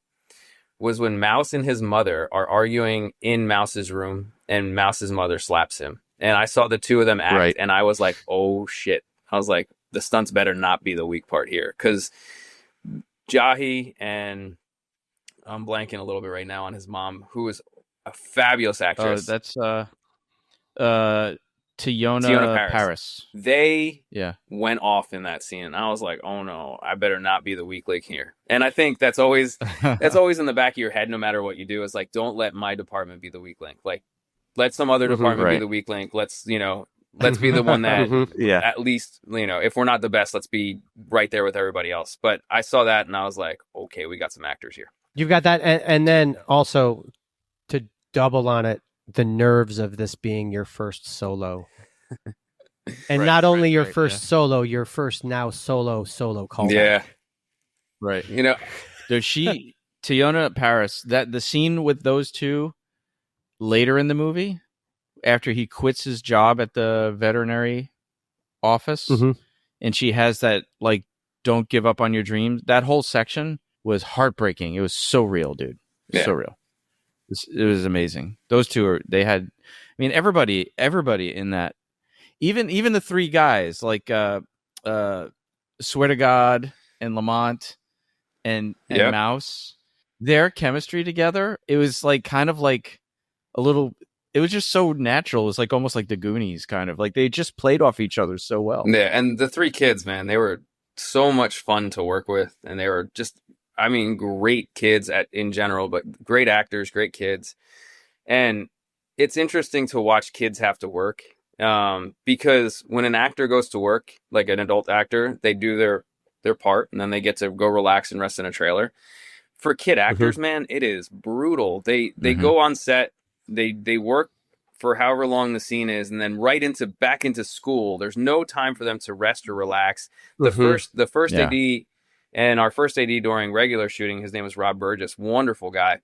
Speaker 3: was when Mouse and his mother are arguing in Mouse's room, and Mouse's mother slaps him. And I saw the two of them act, and I was like, oh shit. I was like, the stunts better not be the weak part here. Because Jahi, and I'm blanking a little bit right now on his mom, who is a fabulous actress.
Speaker 1: That's Tiona Paris.
Speaker 3: They went off in that scene. And I was like, oh no, I better not be the weak link here. And I think that's always in the back of your head, no matter what you do. Is like, don't let my department be the weak link. Like, let some other department be the weak link. Let's be the one that at least, if we're not the best, let's be right there with everybody else. But I saw that and I was like, okay, we got some actors here.
Speaker 2: You've got that. And then also to double on it, the nerves of this being your first solo. And not only your first solo, your first now solo callback.
Speaker 3: Yeah.
Speaker 1: Right. Tiona Paris, that the scene with those two later in the movie, after he quits his job at the veterinary office, and she has that, like, don't give up on your dreams. That whole section was heartbreaking. It was so real, dude. So real. It was amazing. Those two everybody in that, even the three guys, like Swear to God and Lamont and Mouse, their chemistry together, it was like kind of like a little, it was just so natural. It was like almost like the Goonies, kind of like they just played off each other so well.
Speaker 3: Yeah, and the three kids, man, they were so much fun to work with, and they were just, great kids in general, but great actors, great kids. And it's interesting to watch kids have to work, because when an actor goes to work, like an adult actor, they do their part and then they get to go relax and rest in a trailer. For kid actors, man, it is brutal. They go on set, they work for however long the scene is, and then back into school. There's no time for them to rest or relax. The first AD, and our first AD during regular shooting, his name was Rob Burgess, wonderful guy,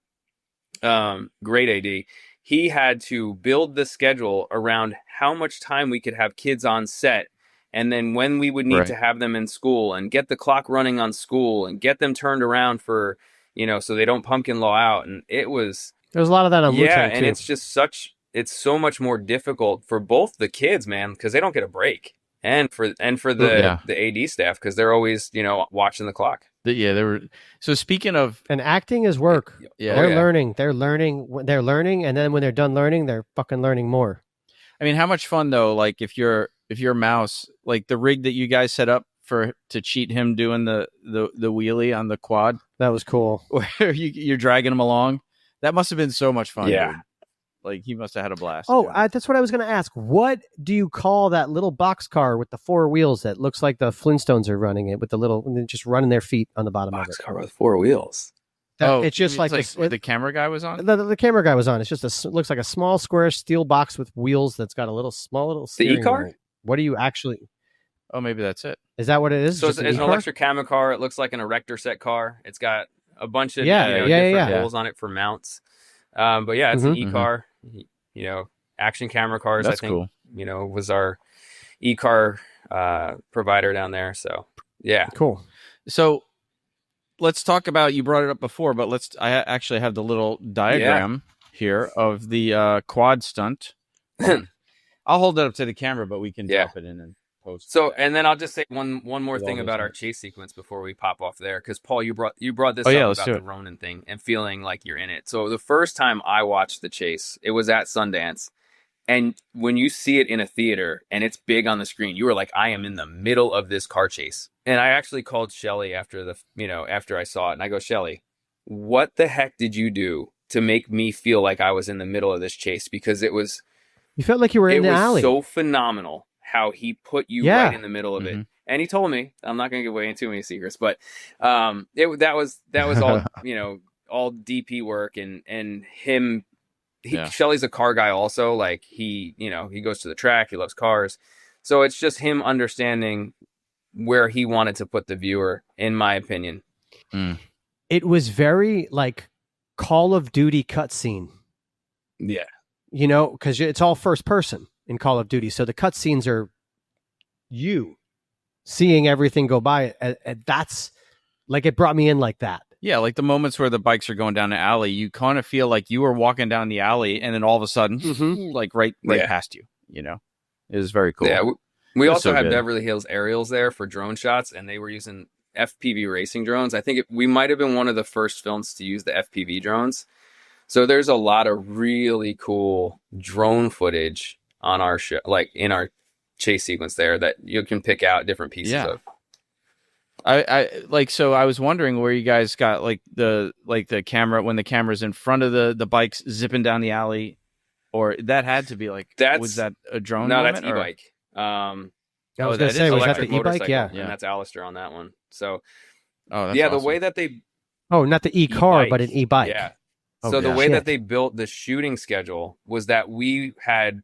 Speaker 3: great AD. He had to build the schedule around how much time we could have kids on set, and then when we would need to have them in school, and get the clock running on school, and get them turned around for, so they don't pumpkin law out. And there's
Speaker 2: a lot of that on Wu-Tang,
Speaker 3: and
Speaker 2: too.
Speaker 3: It's so much more difficult for both the kids, man, because they don't get a break. And for the AD staff, because they're always, watching the clock.
Speaker 1: They were. So speaking of,
Speaker 2: and acting is work. They're learning, and then when they're done learning, they're fucking learning more.
Speaker 1: I mean, how much fun though? Like if you're Mouse, like the rig that you guys set up to cheat him doing the wheelie on the quad.
Speaker 2: That was cool.
Speaker 1: Where you're dragging him along. That must have been so much fun.
Speaker 3: Yeah.
Speaker 1: Dude. Like he must have had a blast.
Speaker 2: Oh,
Speaker 1: doing it.
Speaker 2: that's what I was going to ask. What do you call that little box car with the 4 wheels that looks like the Flintstones are running it with the little, just running their feet on the bottom of it?
Speaker 3: Boxcar with 4 wheels.
Speaker 2: It's just like
Speaker 1: where the camera guy was on.
Speaker 2: The camera guy was on. It's just looks like a small square steel box with wheels that's got a small little steering
Speaker 3: The e-car?
Speaker 2: wheel. What do you actually?
Speaker 1: Oh, maybe that's it.
Speaker 2: Is that what it is?
Speaker 3: So it's an electric camera car. It looks like an erector set car. It's got a bunch of different holes on it for mounts. But yeah, it's an e-car. Action camera cars.
Speaker 1: That's
Speaker 3: I think was our e-car provider down there. So yeah,
Speaker 2: cool.
Speaker 1: So let's talk about, you brought it up before, but I actually have the little diagram here of the quad stunt. I'll hold it up to the camera, but we can drop it in and post.
Speaker 3: So, and then I'll just say one more thing about our chase sequence before we pop off there, because Paul, you brought this up about the Ronin thing and feeling like you're in it. So the first time I watched the chase, it was at Sundance. And when you see it in a theater and it's big on the screen, you were like, I am in the middle of this car chase. And I actually called Shelly after I saw it. And I go, Shelly, what the heck did you do to make me feel like I was in the middle of this chase? Because
Speaker 2: you felt like you were in the alley.
Speaker 3: It was so phenomenal how he put you right in the middle of it. And he told me, I'm not going to give away too many secrets, but that was all, all DP work and him. Shelly's a car guy also. Like he goes to the track. He loves cars. So it's just him understanding where he wanted to put the viewer, in my opinion.
Speaker 2: It was very like Call of Duty cutscene.
Speaker 3: Yeah.
Speaker 2: Because it's all first person in Call of Duty. So the cutscenes are you seeing everything go by. That's like, it brought me in like that.
Speaker 1: Yeah, like the moments where the bikes are going down the alley, you kind of feel like you were walking down the alley, and then all of a sudden, like right past you. It was very cool.
Speaker 3: Yeah, we also had Beverly Hills aerials there for drone shots, and they were using FPV racing drones. I think we might have been one of the first films to use the FPV drones. So there's a lot of really cool drone footage on our show, like in our chase sequence there, that you can pick out different pieces of.
Speaker 1: So I was wondering where you guys got the camera, when the camera's in front of the bikes zipping down the alley, or that had to be was that a drone?
Speaker 3: No,
Speaker 1: moment,
Speaker 3: that's e-bike.
Speaker 2: I was going to say, was that the e-bike? Yeah.
Speaker 3: And that's Alistair on that one. So,
Speaker 1: that's
Speaker 3: awesome. The way that they...
Speaker 2: Oh, not the e-car, but an e-bike.
Speaker 3: Yeah. So the way that they built the shooting schedule was that we had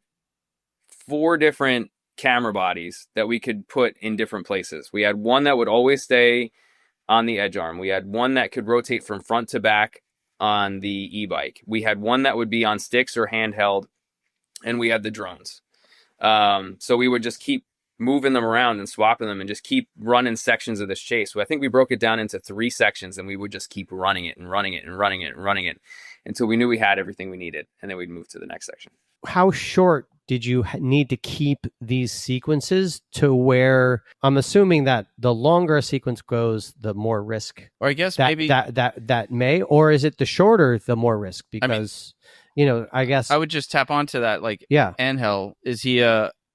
Speaker 3: 4 different camera bodies that we could put in different places. We had one that would always stay on the edge arm. We had one that could rotate from front to back on the e-bike. We had one that would be on sticks or handheld, and we had the drones. So we would just keep moving them around and swapping them and just keep running sections of this chase. So I think we broke it down into 3 sections, and we would just keep running it and running it and running it and running it until we knew we had everything we needed, and then we'd move to the next section.
Speaker 2: How short did you need to keep these sequences to where, I'm assuming that the longer a sequence goes, the more risk?
Speaker 1: Or I guess
Speaker 2: maybe that may, or is it the shorter, the more risk? Because, I guess
Speaker 1: I would just tap onto that. Angel, is he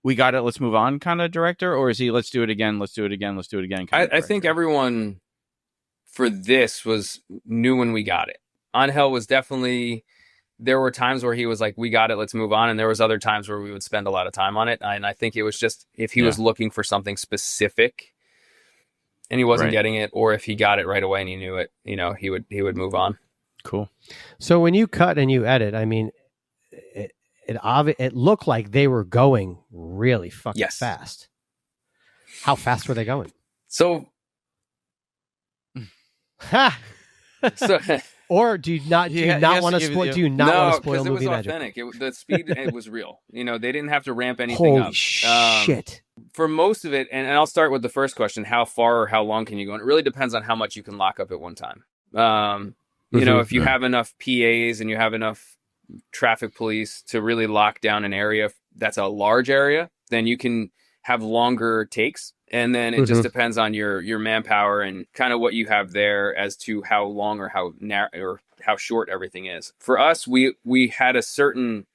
Speaker 1: we got it, let's move on kind of director, or is he let's do it again kind of
Speaker 3: I think everyone for this knew when we got it. Angel was definitely... There were times where he was like, we got it, let's move on. And there was other times where we would spend a lot of time on it. And I think it was just, if he was looking for something specific and he wasn't getting it, or if he got it right away and he knew it, he would move on.
Speaker 1: Cool.
Speaker 2: So when you cut and you edit, I mean, it looked like they were going really fucking fast. How fast were they going?
Speaker 3: So,
Speaker 2: or do you not want to spoil? Do you not want to spoil movie magic?
Speaker 3: No, because it was authentic. The speed, it was real. They didn't have to ramp anything up.
Speaker 2: Holy shit!
Speaker 3: For most of it, and I'll start with the first question: how far or how long can you go? And it really depends on how much you can lock up at one time. If you have enough PAs and you have enough traffic police to really lock down an area that's a large area, then you can have longer takes. And then it just depends on your manpower and kind of what you have there as to how long or how narrow or how short everything is. For us, we had a certain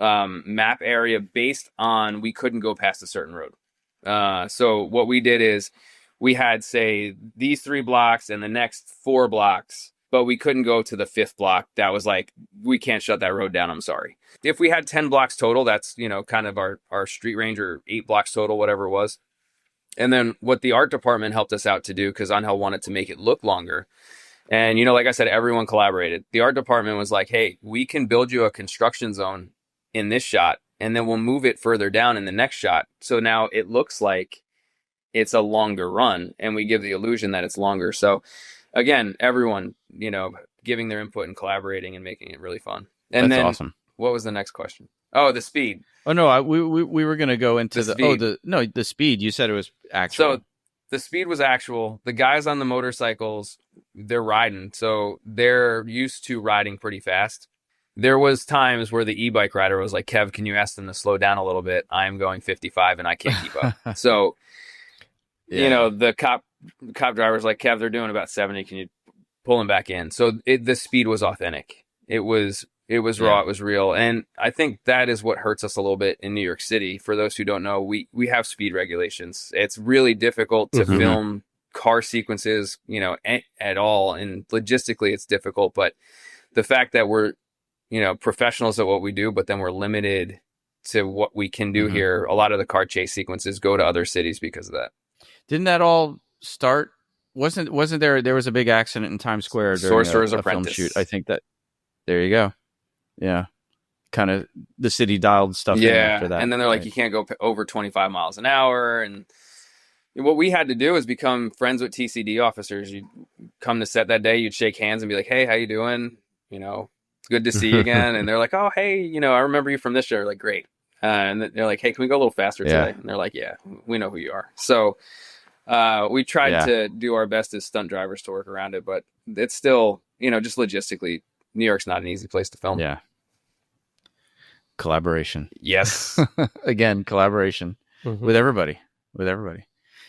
Speaker 3: map area based on we couldn't go past a certain road. So what we did is we had, say, these 3 blocks and the next 4 blocks, but we couldn't go to the 5th block. That was like, we can't shut that road down. I'm sorry. If we had 10 blocks total, that's, kind of our street range, or 8 blocks total, whatever it was. And then what the art department helped us out to do, because Angel wanted to make it look longer. And, like I said, everyone collaborated. The art department was like, hey, we can build you a construction zone in this shot, and then we'll move it further down in the next shot. So now it looks like it's a longer run, and we give the illusion that it's longer. So again, everyone, giving their input and collaborating and making it really fun. And
Speaker 1: That's
Speaker 3: then
Speaker 1: awesome.
Speaker 3: What was the next question? Oh, the speed.
Speaker 1: Oh no, we were gonna go into
Speaker 3: the
Speaker 1: speed. You said it was actual.
Speaker 3: So the speed was actual. The guys on the motorcycles, they're riding, so they're used to riding pretty fast. There was times where the e-bike rider was like, Kev, can you ask them to slow down a little bit? I'm going 55 and I can't keep up. So, the cop driver's like, Kev, they're doing about 70. Can you pull them back in? So the speed was authentic. It was raw. It was real. And I think that is what hurts us a little bit in New York City. For those who don't know, we have speed regulations. It's really difficult to film car sequences, at all. And logistically, it's difficult. But the fact that we're, professionals at what we do, but then we're limited to what we can do here. A lot of the car chase sequences go to other cities because of that.
Speaker 1: Didn't that all start? Wasn't there was a big accident in Times Square during a film shoot? I think that. There you go. Yeah. Kind of the city dialed stuff in after that.
Speaker 3: And then they're like, you can't go over 25 miles an hour. And what we had to do is become friends with TCD officers. You'd come to set that day, you'd shake hands and be like, hey, how you doing? It's good to see you again. And they're like, oh, hey, I remember you from this show. Like, great. And they're like, hey, can we go a little faster today? And they're like, yeah, we know who you are. So we tried to do our best as stunt drivers to work around it, but it's still, just logistically, New York's not an easy place to film.
Speaker 1: Yeah. Collaboration.
Speaker 3: Yes.
Speaker 1: Again, collaboration with everybody.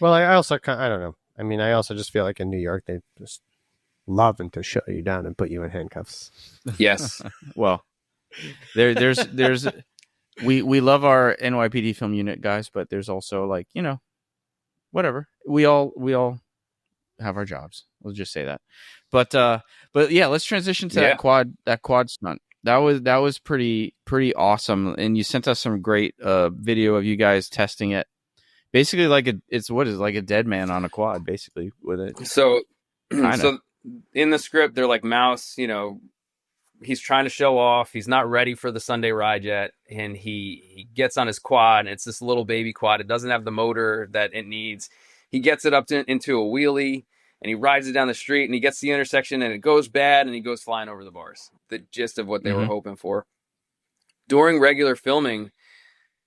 Speaker 2: Well, I also, I don't know. I mean, I also just feel like in New York, they just loving to shut you down and put you in handcuffs.
Speaker 3: Yes.
Speaker 1: Well, there's we love our NYPD film unit guys, but there's also like, whatever. We all have our jobs. We'll just say that. But yeah, let's transition to that quad stunt. That was pretty awesome. And you sent us some great video of you guys testing it. Basically like a dead man on a quad, basically, with it.
Speaker 3: So in the script, they're like, Mouse, he's trying to show off. He's not ready for the Sunday ride yet. And he gets on his quad, and it's this little baby quad. It doesn't have the motor that it needs. He gets it up into a wheelie, and he rides it down the street, and he gets the intersection, and it goes bad, and he goes flying over the bars. The gist of what they were hoping for. During regular filming,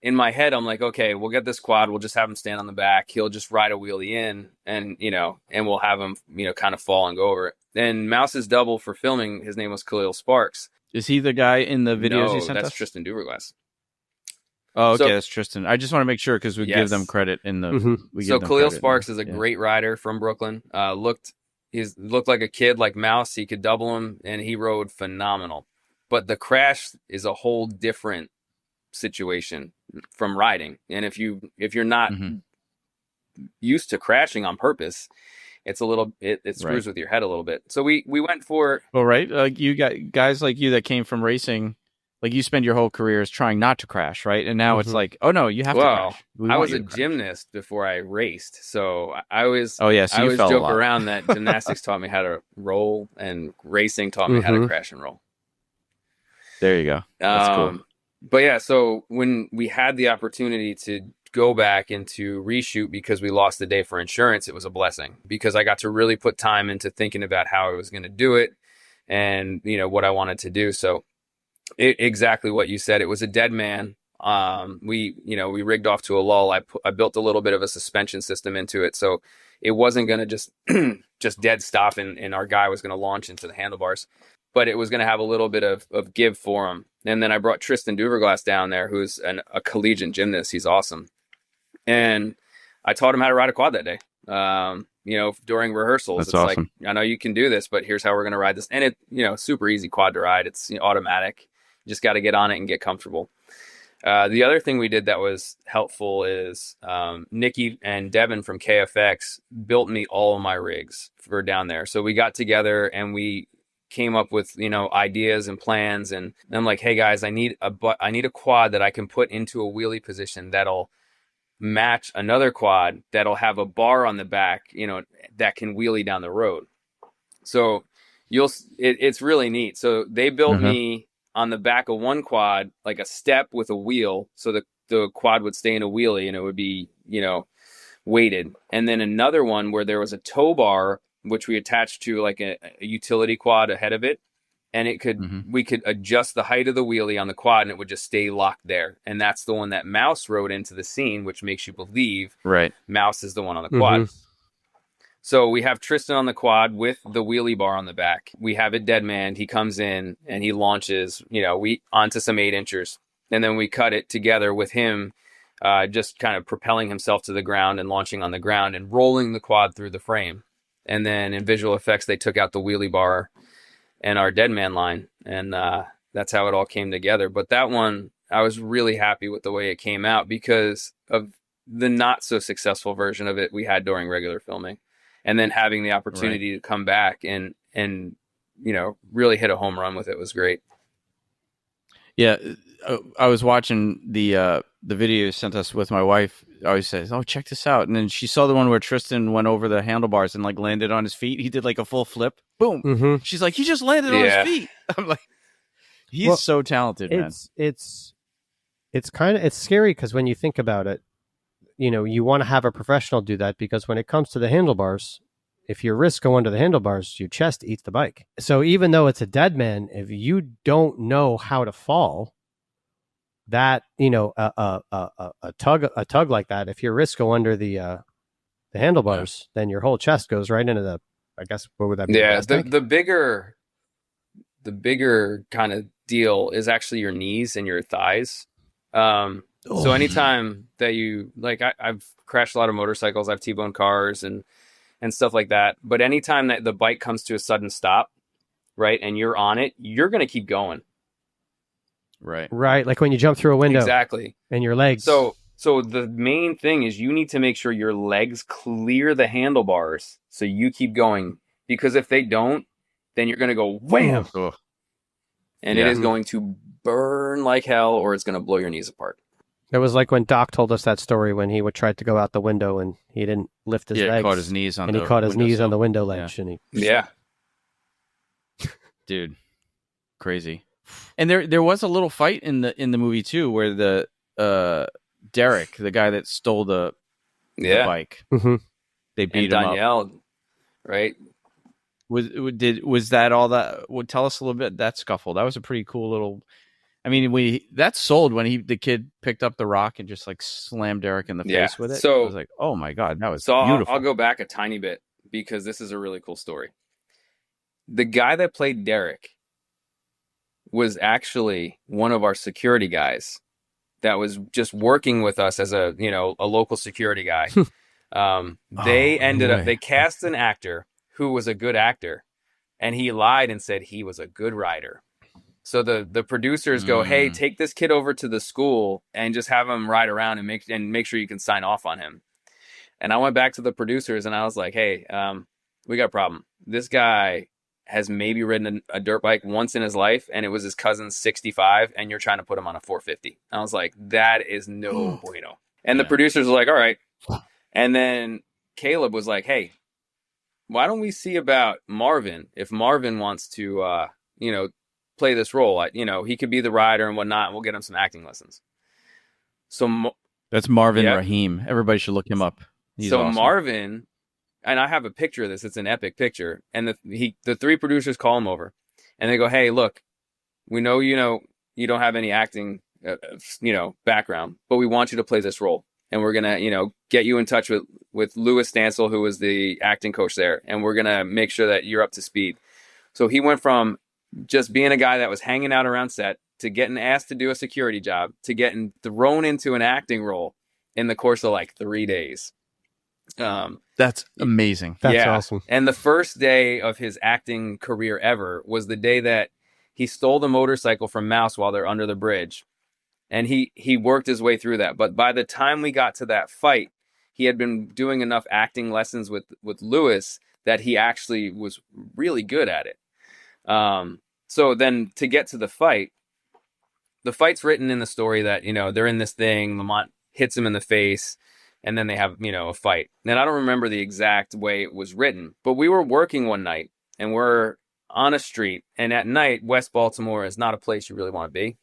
Speaker 3: in my head, I'm like, okay, we'll get this quad. We'll just have him stand on the back. He'll just ride a wheelie in, and we'll have him, kind of fall and go over it. And Mouse's double for filming, his name was Khalil Sparks.
Speaker 1: Is he the guy in the videos you sent us?
Speaker 3: That's Tristan Duverglass.
Speaker 1: Oh, okay, that's Tristan. I just want to make sure because we give them credit in the.
Speaker 3: So Khalil Sparks is a great rider from Brooklyn. Looked like a kid like Mouse. He could double him, and he rode phenomenal. But the crash is a whole different situation from riding. And if you're not used to crashing on purpose, it's a little it screws with your head a little bit. So we went for
Speaker 1: right. Like you got guys like you that came from racing. Like you spend your whole careers trying not to crash, right? And now it's like, oh no, you have to crash.
Speaker 3: I was a gymnast before I raced, so I was.
Speaker 1: Oh yeah, so
Speaker 3: I
Speaker 1: you
Speaker 3: always
Speaker 1: fell
Speaker 3: joke
Speaker 1: a lot.
Speaker 3: around that gymnastics taught me how to roll, and racing taught me how to crash and roll.
Speaker 1: There you go. That's cool.
Speaker 3: But yeah, so when we had the opportunity to go back and to reshoot because we lost the day for insurance, it was a blessing because I got to really put time into thinking about how I was going to do it and what I wanted to do. So. Exactly what you said. It was a dead man. We rigged off to a lull. I built a little bit of a suspension system into it, so it wasn't going to just dead stop and our guy was going to launch into the handlebars, but it was going to have a little bit of give for him. And then I brought Tristan Duverglass down there, who's a collegiate gymnast. He's awesome, and I taught him how to ride a quad that day. During rehearsals.
Speaker 1: That's
Speaker 3: it's
Speaker 1: awesome.
Speaker 3: Like, I know you can do this, but here's how we're going to ride this. And it, super easy quad to ride. It's automatic. You just got to get on it and get comfortable. The other thing we did that was helpful is Nikki and Devin from KFX built me all of my rigs for down there. So we got together and we came up with, ideas and plans. And I'm like, hey guys, I need a quad that I can put into a wheelie position that'll match another quad that'll have a bar on the back, that can wheelie down the road. So it's really neat. So they built me on the back of one quad, like a step with a wheel. So the quad would stay in a wheelie and it would be, weighted. And then another one where there was a tow bar, which we attached to like a utility quad ahead of it. And we could adjust the height of the wheelie on the quad and it would just stay locked there. And that's the one that Mouse rode into the scene, which makes you believe Mouse is the one on the quad. So we have Tristan on the quad with the wheelie bar on the back. We have it dead man. He comes in and he launches, onto some 8-inchers. And then we cut it together with him just kind of propelling himself to the ground and launching on the ground and rolling the quad through the frame. And then in visual effects, they took out the wheelie bar and our dead man line. And that's how it all came together. But that one, I was really happy with the way it came out because of the not so successful version of it we had during regular filming. And then having the opportunity to come back and really hit a home run with it was great.
Speaker 1: Yeah, I was watching the video you sent us with my wife. I always says, "Oh, check this out!" And then she saw the one where Tristan went over the handlebars and like landed on his feet. He did like a full flip. Boom! She's like, "He just landed on his feet." I'm like, "He's so talented, man."
Speaker 2: It's scary because when you think about it, you want to have a professional do that because when it comes to the handlebars, if your wrists go under the handlebars, your chest eats the bike. So even though it's a dead man, if you don't know how to fall, that a tug like that, if your wrists go under the handlebars, then your whole chest goes right into the. I guess what would that be?
Speaker 3: Yeah, the bigger kind of deal is actually your knees and your thighs. So anytime that you I've crashed a lot of motorcycles, I've T-boned cars and stuff like that. But anytime that the bike comes to a sudden stop, right, and you're on it, you're going to keep going.
Speaker 1: Right.
Speaker 2: Like when you jump through a window.
Speaker 3: Exactly.
Speaker 2: And your legs.
Speaker 3: So the main thing is you need to make sure your legs clear the handlebars so you keep going. Because if they don't, then you're going to go wham. And it is going to burn like hell or it's going to blow your knees apart.
Speaker 2: It was like when Doc told us that story when he would try to go out the window and he didn't lift his legs.
Speaker 1: He caught his knees on
Speaker 2: and he caught his knees on the window ledge. And
Speaker 1: dude, crazy. And there was a little fight in the movie too, where the Derek, the guy that stole the bike, they beat him
Speaker 3: Danielle,
Speaker 1: up.
Speaker 3: Right?
Speaker 1: Was that all that? Would tell us a little bit that scuffle. That was a pretty cool little. I mean, that sold when the kid picked up the rock and just like slammed Derek in the face with it.
Speaker 3: So
Speaker 1: I was like, oh my God, that was
Speaker 3: beautiful.
Speaker 1: beautiful.
Speaker 3: I'll go back a tiny bit because this is a really cool story. The guy that played Derek was actually one of our security guys that was just working with us as a local security guy. They cast an actor who was a good actor and he lied and said he was a good rider. So the producers go, hey, take this kid over to the school and just have him ride around and make sure you can sign off on him. And I went back to the producers and I was like, hey, we got a problem. This guy has maybe ridden a dirt bike once in his life and it was his cousin's 65 and you're trying to put him on a 450. I was like, that is no bueno. And the producers were like, all right. And then Caleb was like, hey, why don't we see about Marvin? If Marvin wants to, play this role, he could be the rider and whatnot. And we'll get him some acting lessons. So
Speaker 1: that's Marvin Rahim. Everybody should look him up. He's awesome.
Speaker 3: Marvin, and I have a picture of this. It's an epic picture. And the three producers call him over and they go, hey, look, we know, you don't have any acting, background, but we want you to play this role. And we're going to, get you in touch with Louis Stansel, who was the acting coach there. And we're going to make sure that you're up to speed. So he went from just being a guy that was hanging out around set to getting asked to do a security job to getting thrown into an acting role in the course of like 3 days.
Speaker 1: That's amazing.
Speaker 2: That's awesome.
Speaker 3: And the first day of his acting career ever was the day that he stole the motorcycle from Mouse while they're under the bridge. And he worked his way through that. But by the time we got to that fight, he had been doing enough acting lessons with Louis that he actually was really good at it. So then to get to the fight's written in the story that, they're in this thing, Lamont hits him in the face, and then they have, a fight. And I don't remember the exact way it was written, but we were working one night and we're on a street, and at night, West Baltimore is not a place you really want to be.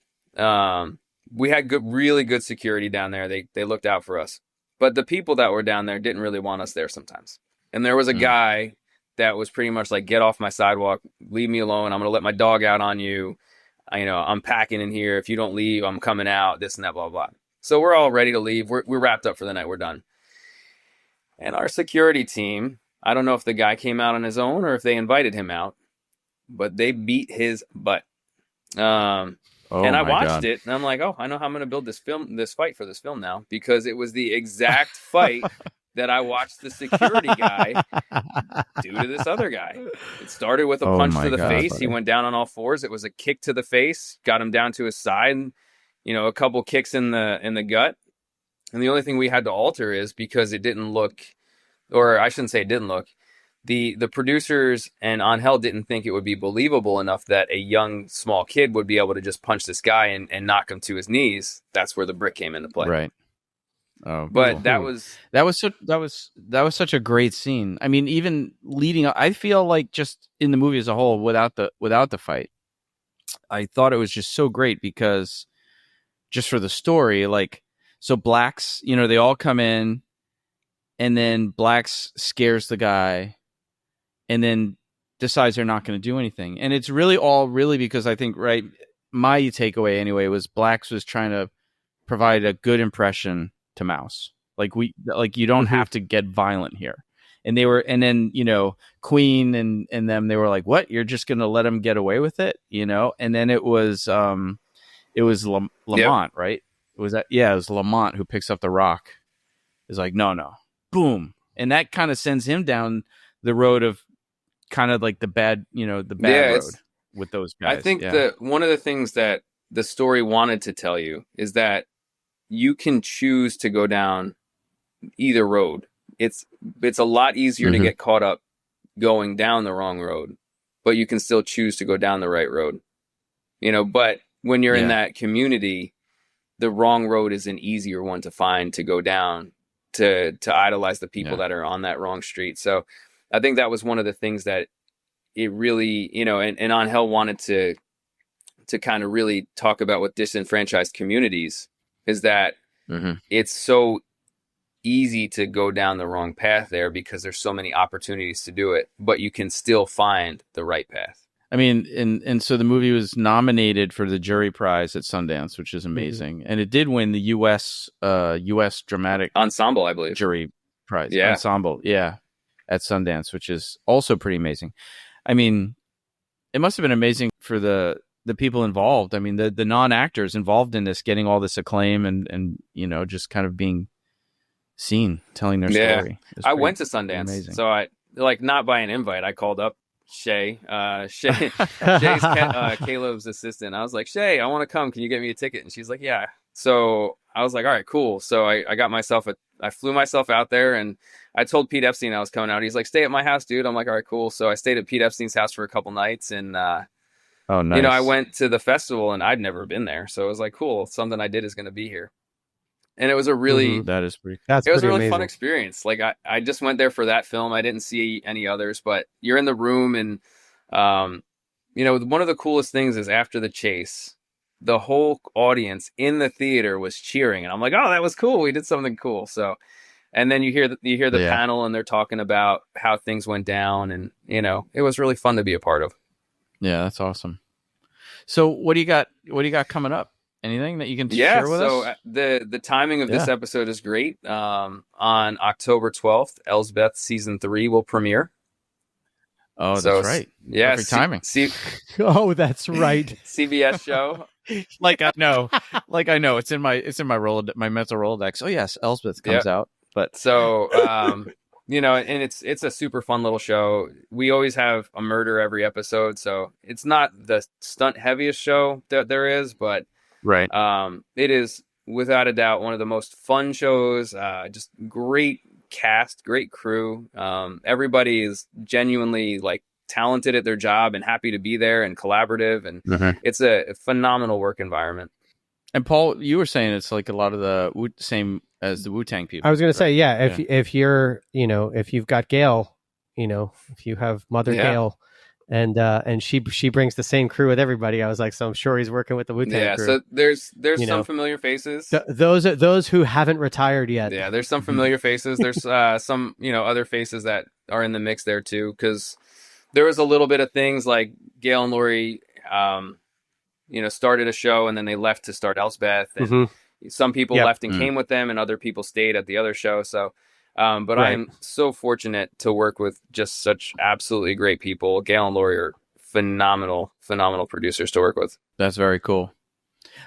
Speaker 3: We had really good security down there. They looked out for us, but the people that were down there didn't really want us there sometimes. And there was a guy that was pretty much like, get off my sidewalk, leave me alone. I'm going to let my dog out on you. I'm packing in here. If you don't leave, I'm coming out, this and that, blah, blah. So we're all ready to leave. We're wrapped up for the night. We're done. And our security team, I don't know if the guy came out on his own or if they invited him out, but they beat his butt. And I watched it, and I'm like, oh, I know how I'm going to build this fight for this film now, because it was the exact fight that I watched the security guy do to this other guy. It started with a punch to the face. Buddy. He went down on all fours. It was a kick to the face, got him down to his side, and, a couple kicks in the gut. And the only thing we had to alter is because it didn't look, or I shouldn't say it didn't look, the producers and Angel didn't think it would be believable enough that a young, small kid would be able to just punch this guy and knock him to his knees. That's where the brick came into play.
Speaker 1: Right. Oh,
Speaker 3: but
Speaker 1: cool. that was such a great scene. I mean, even leading up, I feel like just in the movie as a whole, without the fight, I thought it was just so great because just for the story, like, so Blacks, they all come in, and then Blacks scares the guy, and then decides they're not going to do anything. And it's really because I think, right, my takeaway anyway was Blacks was trying to provide a good impression to Mouse. Like you don't have to get violent here. And then Queen and them, they were like, what? You're just going to let him get away with it? And then it was Lamont, yep. Right? It was Lamont who picks up the rock. Is like, no, boom. And that kind of sends him down the road of kind of like the bad road with those guys.
Speaker 3: I think that one of the things that the story wanted to tell you is that you can choose to go down either road. It's a lot easier to get caught up going down the wrong road, but you can still choose to go down the right road. But when you're in that community, the wrong road is an easier one to find, to go down, to idolize the people that are on that wrong street. So I think that was one of the things that it really, and Angel wanted to kind of really talk about with disenfranchised communities, is that it's so easy to go down the wrong path there because there's so many opportunities to do it, but you can still find the right path.
Speaker 1: I mean, and so the movie was nominated for the jury prize at Sundance, which is amazing. And it did win the U.S. Dramatic
Speaker 3: Ensemble, I believe.
Speaker 1: Jury prize.
Speaker 3: Yeah.
Speaker 1: Ensemble, at Sundance, which is also pretty amazing. I mean, it must have been amazing for the people involved. I mean, the non-actors involved in this, getting all this acclaim and just kind of being seen, telling their story.
Speaker 3: I went to Sundance, so I, not by an invite, I called up Shay's Caleb's assistant. I was like, Shay, I want to come. Can you get me a ticket? And she's like, yeah. So I was like, all right, cool. So I got myself I flew myself out there, and I told Pete Epstein I was coming out. He's like, stay at my house, dude. I'm like, all right, cool. So I stayed at Pete Epstein's house for a couple nights, and
Speaker 1: oh, nice.
Speaker 3: I went to the festival, and I'd never been there, so it was like, cool. Something I did is going to be here. And it was a really
Speaker 1: that is pretty.
Speaker 3: It was a really
Speaker 2: amazing.
Speaker 3: Fun experience. Like I just went there for that film. I didn't see any others, but you're in the room, and one of the coolest things is after the chase, the whole audience in the theater was cheering, and I'm like, oh, that was cool. We did something cool. So, and then you hear the panel, and they're talking about how things went down, and it was really fun to be a part of.
Speaker 1: Yeah, that's awesome. So what do you got? What do you got coming up? Anything that you can share with us?
Speaker 3: So the timing of this episode is great. On October 12th, Elsbeth season 3 will premiere.
Speaker 1: Oh, that's right.
Speaker 3: Yeah,
Speaker 1: perfect timing.
Speaker 2: Oh, that's right.
Speaker 3: CBS show.
Speaker 1: I know. It's in my my mental Rolodex. Oh yes, Elsbeth comes out. But
Speaker 3: so and it's a super fun little show. We always have a murder every episode, so it's not the stunt heaviest show that there is, but
Speaker 1: right.
Speaker 3: It is without a doubt one of the most fun shows. Just great cast, great crew. Everybody is genuinely talented at their job and happy to be there and collaborative. And it's a phenomenal work environment.
Speaker 1: And Paul, you were saying it's like a lot of the same as the Wu-Tang people.
Speaker 2: I was going to say, if you're, if you've got Gail, if you have Mother Gail, and she brings the same crew with everybody, I was like, so I'm sure he's working with the Wu-Tang crew.
Speaker 3: So there's some familiar faces.
Speaker 2: Those who haven't retired yet.
Speaker 3: Yeah, there's some familiar faces. There's some other faces that are in the mix there too, because there was a little bit of things like Gail and Lori, started a show and then they left to start Elsbeth, and some people left and came with them, and other people stayed at the other show. So, but I'm so fortunate to work with just such absolutely great people. Gail and Lori are phenomenal producers to work with.
Speaker 1: That's very cool.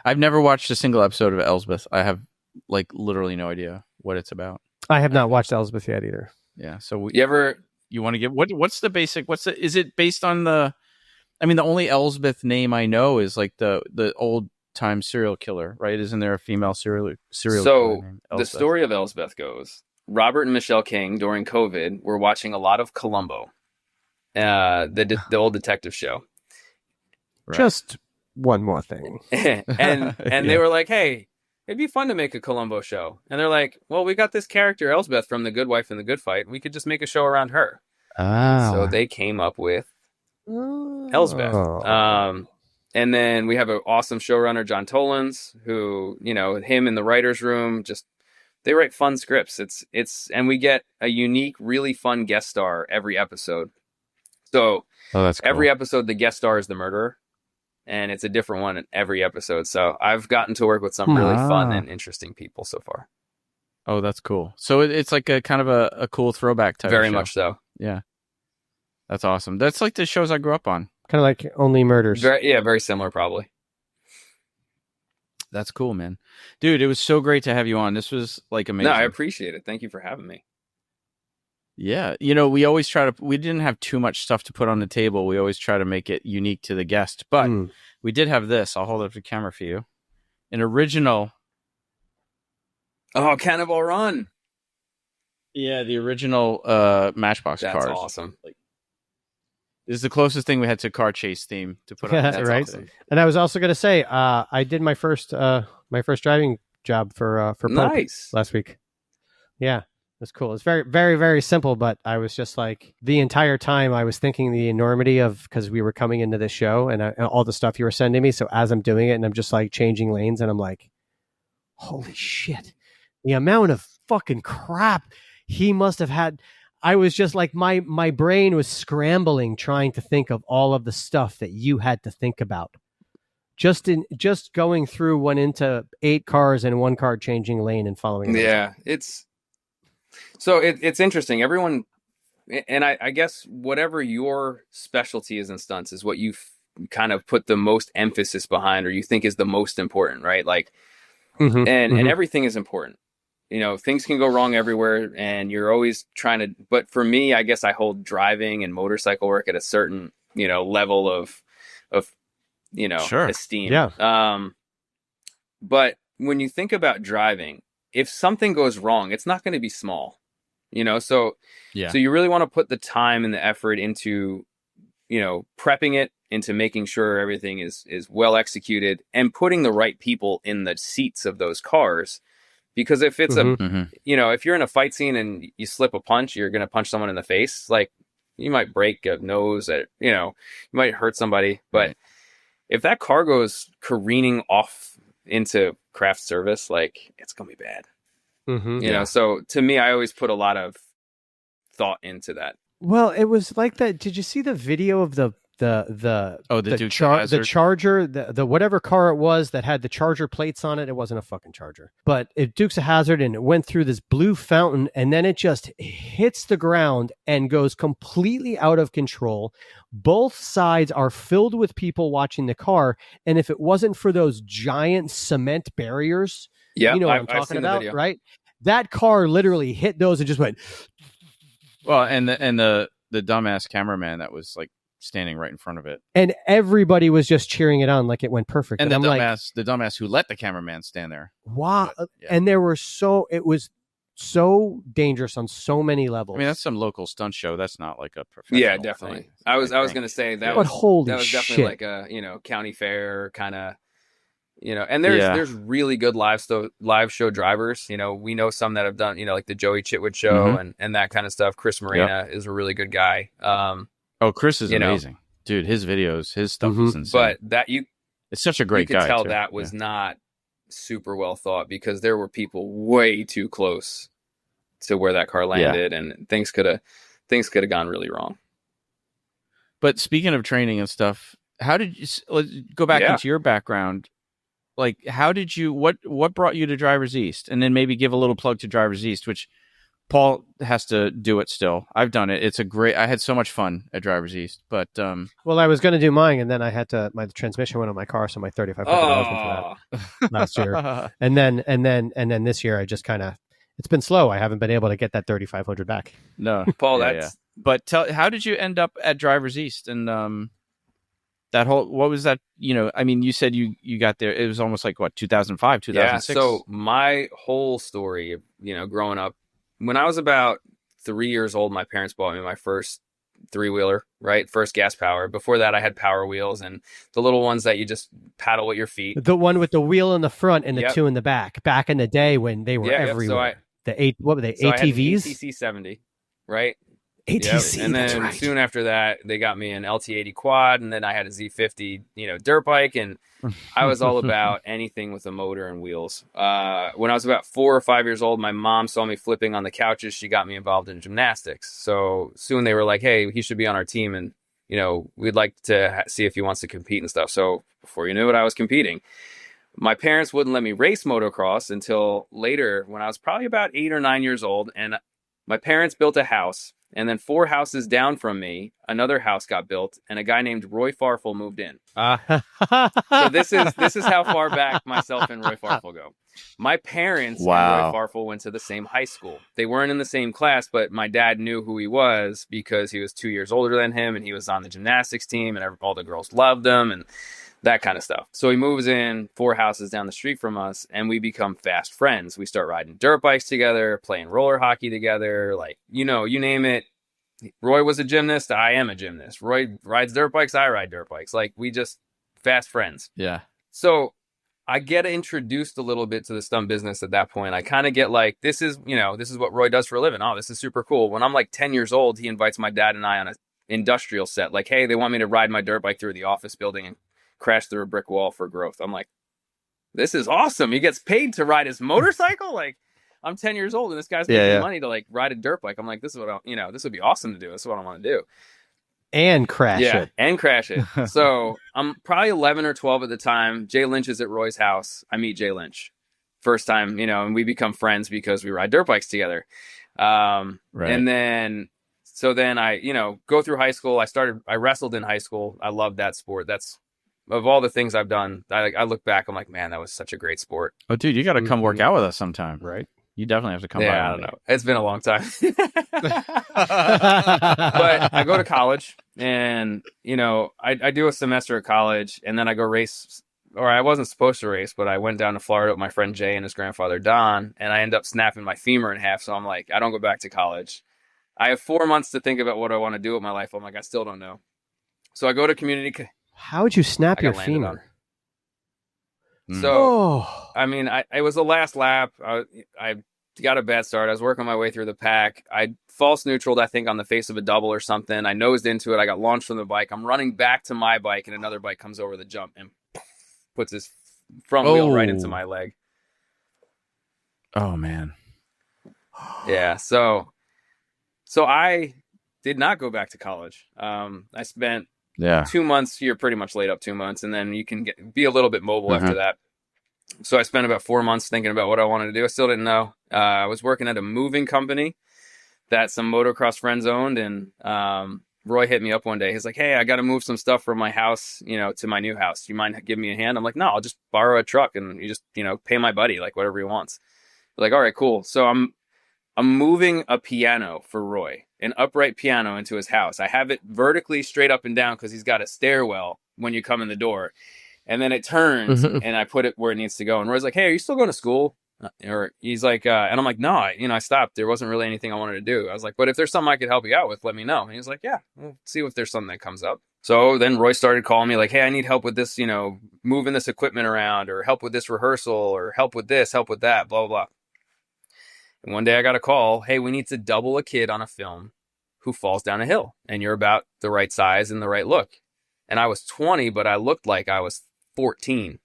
Speaker 1: I've never watched a single episode of Elsbeth. I have like literally no idea what it's about.
Speaker 2: I have not watched Elsbeth yet either.
Speaker 1: Yeah. So you want to give what's the basic? Is it based on the? I mean, the only Elsbeth name I know is like the old time serial killer, right? Isn't there a female serial killer named Elsbeth?
Speaker 3: The story of Elsbeth goes, Robert and Michelle King during COVID were watching a lot of Columbo, the old detective show.
Speaker 2: Right. Just one more thing.
Speaker 3: and they were like, hey, it'd be fun to make a Columbo show. And they're like, well, we got this character Elsbeth from The Good Wife and The Good Fight. We could just make a show around her. So they came up with Elsbeth. And then we have an awesome showrunner, John Tollins, who, him in the writer's room, just they write fun scripts. And we get a unique, really fun guest star every episode. So
Speaker 1: that's cool.
Speaker 3: Every episode, the guest star is the murderer, and it's a different one in every episode. So I've gotten to work with some really fun and interesting people so far.
Speaker 1: Oh, that's cool. So it's like a kind of a cool throwback type.
Speaker 3: Very
Speaker 1: of show.
Speaker 3: much so.
Speaker 1: Yeah. That's awesome. That's like the shows I grew up on.
Speaker 2: Kind of like Only Murders.
Speaker 3: Very similar, probably.
Speaker 1: That's cool, man. Dude, it was so great to have you on. This was like amazing.
Speaker 3: No, I appreciate it. Thank you for having me.
Speaker 1: Yeah. We always we didn't have too much stuff to put on the table. We always try to make it unique to the guest. But we did have this. I'll hold up the camera for you. An original.
Speaker 3: Oh, Cannonball Run.
Speaker 1: Yeah, the original Matchbox cars.
Speaker 3: That's awesome.
Speaker 1: This is the closest thing we had to car chase theme to put on.
Speaker 2: That's right. Awesome. And I was also going to say, I did my first driving job for Pope last week. Yeah, that's cool. It's very, very, very simple, but I was just like the entire time I was thinking the enormity of, because we were coming into this show and all the stuff you were sending me. So as I'm doing it and I'm just like changing lanes and I'm like, holy shit, the amount of fucking crap he must have had. I was just like, my brain was scrambling trying to think of all of the stuff that you had to think about. Just going through, went into 8 cars and 1 car changing lane and following.
Speaker 3: Yeah, it's interesting. Everyone, and I guess whatever your specialty is in stunts is what you kind of put the most emphasis behind, or you think is the most important, right? Like, and everything is important. Things can go wrong everywhere, and you're always trying to, but for me, I guess I hold driving and motorcycle work at a certain, level of esteem.
Speaker 2: Yeah.
Speaker 3: But when you think about driving, if something goes wrong, it's not going to be small, so you really want to put the time and the effort into, prepping it, into making sure everything is well executed and putting the right people in the seats of those cars. Because if it's if you're in a fight scene and you slip a punch, you're going to punch someone in the face. Like, you might break a nose, you might hurt somebody. But if that car goes careening off into craft service, like, it's going to be bad. So to me, I always put a lot of thought into that.
Speaker 2: Well, it was like that. Did you see the video of the Charger, the whatever car it was that had the Charger plates on it? It wasn't a fucking Charger, but it Dukes of Hazzard, and it went through this blue fountain, and then it just hits the ground and goes completely out of control. Both sides are filled with people watching the car, and if it wasn't for those giant cement barriers, you know what I'm talking about, right? That car literally hit those and just went.
Speaker 1: Well, and the dumbass cameraman that was like standing right in front of it,
Speaker 2: and everybody was just cheering it on like it went perfect.
Speaker 1: And the dumbass who let the cameraman stand there.
Speaker 2: Wow. But, yeah. And it was so dangerous on so many levels.
Speaker 1: I mean, that's some local stunt show. That's not like a professional.
Speaker 3: Yeah, definitely.
Speaker 1: thing,
Speaker 3: I was going to say that
Speaker 2: but holy
Speaker 3: that was
Speaker 2: shit.
Speaker 3: definitely like a, county fair kind of, and there's really good live show drivers. We know some that have done, like the Joey Chitwood show and that kind of stuff. Chris Morena is a really good guy.
Speaker 1: Chris is amazing. Dude, his videos, his stuff is insane.
Speaker 3: But
Speaker 1: it's such a great guy.
Speaker 3: You could tell that was not super well thought because there were people way too close to where that car landed and things could have gone really wrong.
Speaker 1: But speaking of training and stuff, how did you let's go back into your background? Like, how did you, what brought you to Drivers East? And then maybe give a little plug to Drivers East, which Paul has to do it still. I've done it. I had so much fun at Drivers East, but
Speaker 2: well, I was going to do mine, and then I had to. My transmission went on my car, so my $3,500 went to that last year. And then this year, I just kind of. It's been slow. I haven't been able to get that $3,500 back.
Speaker 1: No,
Speaker 3: Paul.
Speaker 1: But how did you end up at Drivers East and that whole? What was that? I mean, you said you got there. It was almost like what 2005, 2006.
Speaker 3: Yeah. So my whole story, growing up. When I was about 3 years old, my parents bought me my first three-wheeler, right? First gas power. Before that, I had power wheels and the little ones that you just paddle with your feet.
Speaker 2: The one with the wheel in the front and the two in the back. Back in the day when they were everywhere.
Speaker 3: So
Speaker 2: what were they?
Speaker 3: So
Speaker 2: ATVs?
Speaker 3: ATC 70, right?
Speaker 2: ATC,
Speaker 3: and then soon after that, they got me an LT80 quad, and then I had a Z50, dirt bike, and I was all about anything with a motor and wheels. When I was about 4 or 5 years old, my mom saw me flipping on the couches. She got me involved in gymnastics. So soon they were like, hey, he should be on our team, and, we'd like to see if he wants to compete and stuff. So before you knew it, I was competing. My parents wouldn't let me race motocross until later when I was probably about 8 or 9 years old, and my parents built a house. And then 4 houses down from me, another house got built, and a guy named Roy Farfel moved in. So this is how far back myself and Roy Farfel go. My parents and Roy Farfel went to the same high school. They weren't in the same class, but my dad knew who he was because he was 2 years older than him, and he was on the gymnastics team, and all the girls loved him, and that kind of stuff. So he moves in 4 houses down the street from us, and we become fast friends. We start riding dirt bikes together, playing roller hockey together, you name it. Roy was a gymnast. I am a gymnast. Roy rides dirt bikes. I ride dirt bikes. We just fast friends.
Speaker 1: Yeah.
Speaker 3: So I get introduced a little bit to the stunt business at that point. I kind of get this is what Roy does for a living. Oh, this is super cool. When I'm 10 years old, he invites my dad and I on an industrial set. Hey, they want me to ride my dirt bike through the office building and crash through a brick wall for growth. I'm like, this is awesome. He gets paid to ride his motorcycle. I'm 10 years old and this guy's making money to ride a dirt bike. I'm like, this is what this would be awesome to do. This is what I want to do.
Speaker 2: And crash it.
Speaker 3: And crash it. So I'm probably 11 or 12 at the time. Jay Lynch is at Roy's house. I meet Jay Lynch first time, and we become friends because we ride dirt bikes together. Right. And then I, go through high school. I wrestled in high school. I loved that sport. That's, of all the things I've done, I look back, I'm like, man, that was such a great sport.
Speaker 1: Oh, dude, you got to come work out with us sometime, right? You definitely have to come by.
Speaker 3: I don't know. It's been a long time. But I go to college and, I do a semester at college and then I go race, or I wasn't supposed to race, but I went down to Florida with my friend Jay and his grandfather Don, and I end up snapping my femur in half. So I'm like, I don't go back to college. I have 4 months to think about what I want to do with my life. I'm like, I still don't know. So I go to community.
Speaker 2: How would you snap your femur?
Speaker 3: So, I mean, it was the last lap. I got a bad start. I was working my way through the pack. I false neutraled, I think, on the face of a double or something. I nosed into it. I got launched from the bike. I'm running back to my bike, and another bike comes over the jump and puts his front wheel right into my leg.
Speaker 1: Oh, man.
Speaker 3: Yeah. So I did not go back to college. I spent 2 months. You're pretty much laid up 2 months, and then you can be a little bit mobile after that. So I spent about 4 months thinking about what I wanted to do. I still didn't know. I was working at a moving company that some motocross friends owned, and Roy hit me up one day. He's like, hey, I got to move some stuff from my house, to my new house. Do you mind giving me a hand? I'm like, no, I'll just borrow a truck and you just, pay my buddy, whatever he wants. They're like, all right, cool. So I'm moving a piano for Roy, an upright piano, into his house. I have it vertically straight up and down because he's got a stairwell when you come in the door. And then it turns and I put it where it needs to go. And Roy's like, hey, are you still going to school? Or he's like, and I'm like, no, I stopped. There wasn't really anything I wanted to do. I was like, but if there's something I could help you out with, let me know. And he was like, yeah, we'll see if there's something that comes up. So then Roy started calling me like, hey, I need help with this, moving this equipment around, or help with this rehearsal, or help with this, help with that, blah, blah, blah. And one day I got a call, hey, we need to double a kid on a film who falls down a hill, and you're about the right size and the right look. And I was 20, but I looked like I was 14.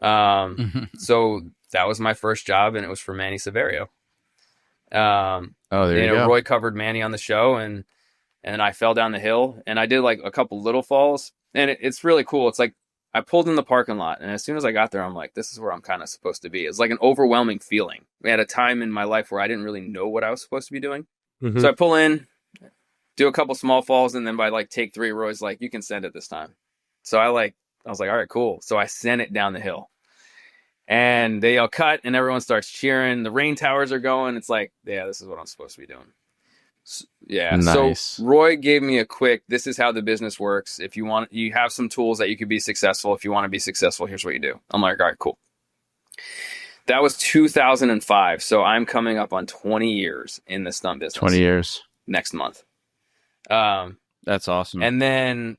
Speaker 3: So that was my first job, and it was for Manny Severio.
Speaker 1: There you go.
Speaker 3: Roy covered Manny on the show, and I fell down the hill, and I did like a couple little falls, and it's really cool. It's like I pulled in the parking lot, and as soon as I got there, I'm like, this is where I'm kind of supposed to be. It's like an overwhelming feeling. We had a time in my life where I didn't really know what I was supposed to be doing. Mm-hmm. So I pull in, do a couple small falls, and then by like take 3, Roy's like, you can send it this time. So I was like, all right, cool. So I sent it down the hill. And they all cut, and everyone starts cheering. The rain towers are going. It's like, yeah, this is what I'm supposed to be doing. Yeah. Nice. So Roy gave me a quick, this is how the business works. If you have some tools that you could be successful. If you want to be successful, here's what you do. I'm like, all right, cool. That was 2005. So I'm coming up on 20 years in the stunt business.
Speaker 1: 20 years.
Speaker 3: Next month.
Speaker 1: That's awesome.
Speaker 3: And then...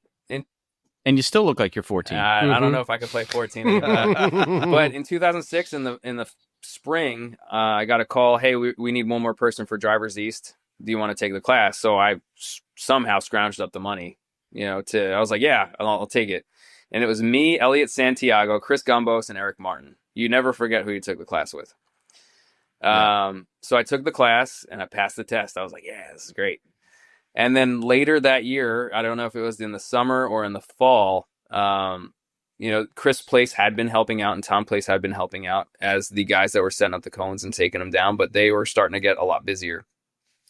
Speaker 1: And you still look like you're 14.
Speaker 3: I don't know if I could play 14. But in 2006, in the spring, I got a call. Hey, we need one more person for Drivers East. Do you want to take the class? So I somehow scrounged up the money. I was like, yeah, I'll take it. And it was me, Elliot Santiago, Chris Gumbos, and Eric Martin. You never forget who you took the class with. So I took the class and I passed the test. I was like, yeah, this is great. And then later that year, I don't know if it was in the summer or in the fall, Chris Place had been helping out and Tom Place had been helping out as the guys that were setting up the cones and taking them down, but they were starting to get a lot busier.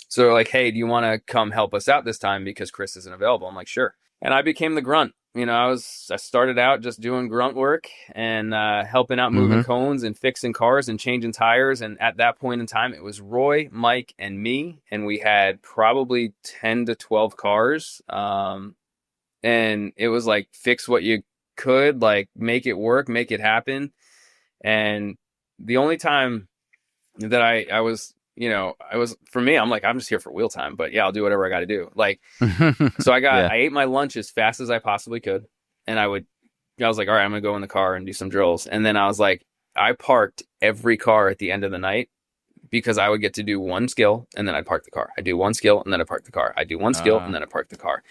Speaker 3: So they're like, hey, do you want to come help us out this time because Chris isn't available? I'm like, sure. And I became the grunt. I started out just doing grunt work and helping out moving cones and fixing cars and changing tires. And at that point in time, it was Roy, Mike, and me. And we had probably 10 to 12 cars. And it was like, fix what you could, like make it work, make it happen. And the only time that I was, for me, I'm like, I'm just here for wheel time, but yeah, I'll do whatever I got to do. Like, so I ate my lunch as fast as I possibly could. And I was like, all right, I'm going to go in the car and do some drills. And then I was like, I parked every car at the end of the night because I would get to do one skill and then I'd park the car. I do one skill and then I park the car. I do one skill and then I park the car.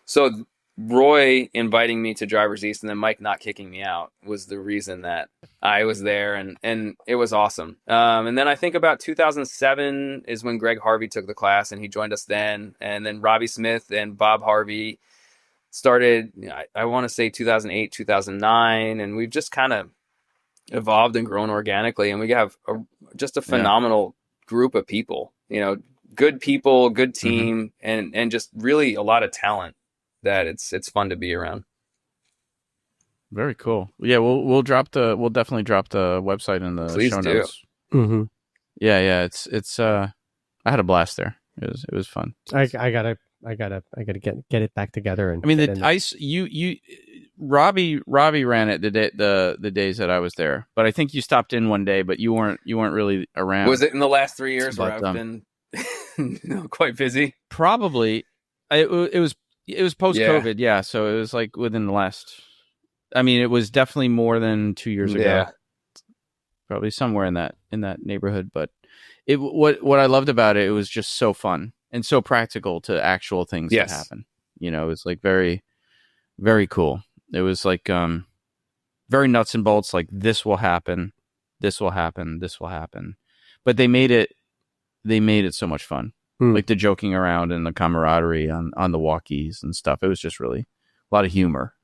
Speaker 3: So Roy inviting me to Drivers East and then Mike not kicking me out was the reason that I was there, and it was awesome. And then I think about 2007 is when Greg Harvey took the class and he joined us then. And then Robbie Smith and Bob Harvey started, I want to say 2008, 2009. And we've just kind of evolved and grown organically. And we have just a phenomenal group of people, good people, good team, and just really a lot of talent that it's fun to be around.
Speaker 1: Very cool. Yeah, we'll definitely drop the website in the show notes.
Speaker 2: Mm-hmm.
Speaker 1: Yeah. It's I had a blast there. It was fun.
Speaker 2: I gotta get it back together. And
Speaker 1: I mean, Robbie ran it the days that I was there, but I think you stopped in one day, but you weren't really around.
Speaker 3: Was it in the last 3 years where I've been quite busy?
Speaker 1: Probably. It was post COVID, yeah. So it was like within the last. I mean, it was definitely more than 2 years ago.
Speaker 3: Yeah.
Speaker 1: Probably somewhere in that neighborhood. But what I loved about it, it was just so fun and so practical to actual things that happen. It was like very, very cool. It was like very nuts and bolts. Like this will happen, this will happen, this will happen. But they made it so much fun. Like the joking around and the camaraderie on the walkies and stuff. It was just really a lot of humor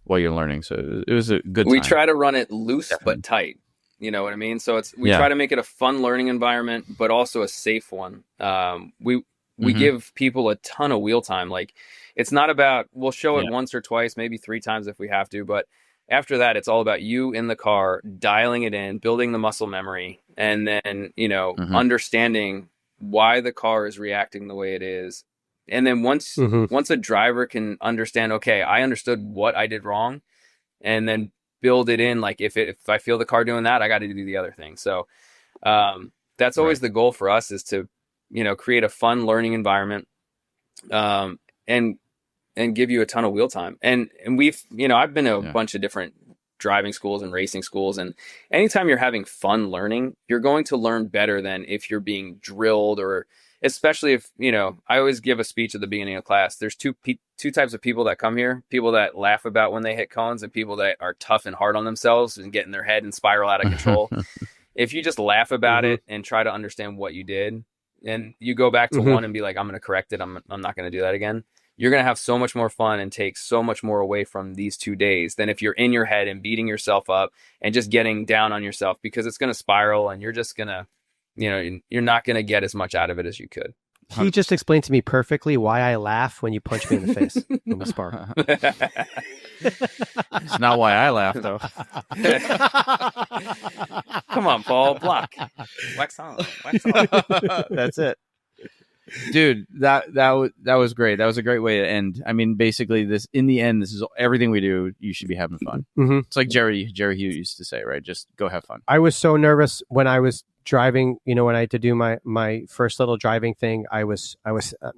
Speaker 1: while you're learning. So it was a good time.
Speaker 3: We try to run it loose but tight. You know what I mean? So we try to make it a fun learning environment, but also a safe one. We give people a ton of wheel time. Like it's not about, we'll show it once or twice, maybe 3 times if we have to, but after that, it's all about you in the car, dialing it in, building the muscle memory, and then, understanding why the car is reacting the way it is. And then once a driver can understand, okay, I understood what I did wrong, and then build it in. Like if I feel the car doing that, I got to do the other thing. So that's always the goal for us, is to, create a fun learning environment, and give you a ton of wheel time. And we've, I've been to a bunch of different driving schools and racing schools, and anytime you're having fun learning, you're going to learn better than if you're being drilled, or especially if, I always give a speech at the beginning of class. There's two types of people that come here: people that laugh about when they hit cones, and people that are tough and hard on themselves and get in their head and spiral out of control. If you just laugh about it and try to understand what you did, and you go back to one and be like, I'm going to correct it, I'm not going to do that again, you're going to have so much more fun and take so much more away from these 2 days than if you're in your head and beating yourself up and just getting down on yourself, because it's going to spiral, and you're just going to, you're not going to get as much out of it as you could.
Speaker 2: He just explained to me perfectly why I laugh when you punch me in the face in the spar.
Speaker 1: It's not why I laugh, though.
Speaker 3: Come on, Paul. Block. Wax on. Wax on.
Speaker 1: That's it. Dude, that was great. That was a great way to end. I mean, basically, in the end, this is everything we do. You should be having fun. It's like Jerry Hughes used to say, right? Just go have fun.
Speaker 2: I was so nervous when I was driving, when I had to do my first little driving thing. I was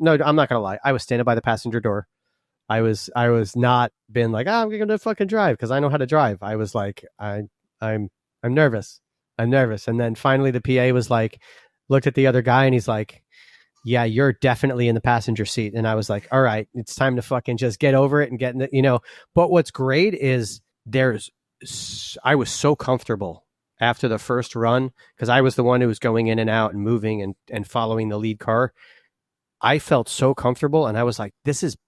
Speaker 2: no, I'm not gonna lie, I was standing by the passenger door. I was not been like, I'm gonna fucking drive because I know how to drive. I was like, I'm nervous, and then finally the PA was like, looked at the other guy, and he's like, yeah, you're definitely in the passenger seat. And I was like, all right, it's time to fucking just get over it and get in the, but what's great is I was so comfortable after the first run, because I was the one who was going in and out and moving and following the lead car. I felt so comfortable, and I was like, this is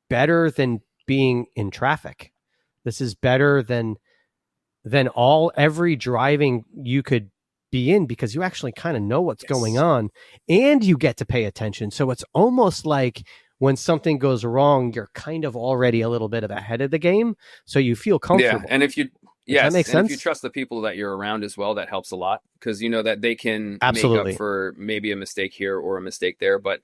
Speaker 2: better than being in traffic. This is better than every driving you could be in, because you actually kind of know what's going on, and you get to pay attention. So it's almost like when something goes wrong, you're kind of already a little bit ahead of the game, so you feel comfortable.
Speaker 3: Yeah, and if you
Speaker 2: that makes sense?
Speaker 3: If you trust the people that you're around as well, that helps a lot, because you know that they can make up for maybe a mistake here or a mistake there. But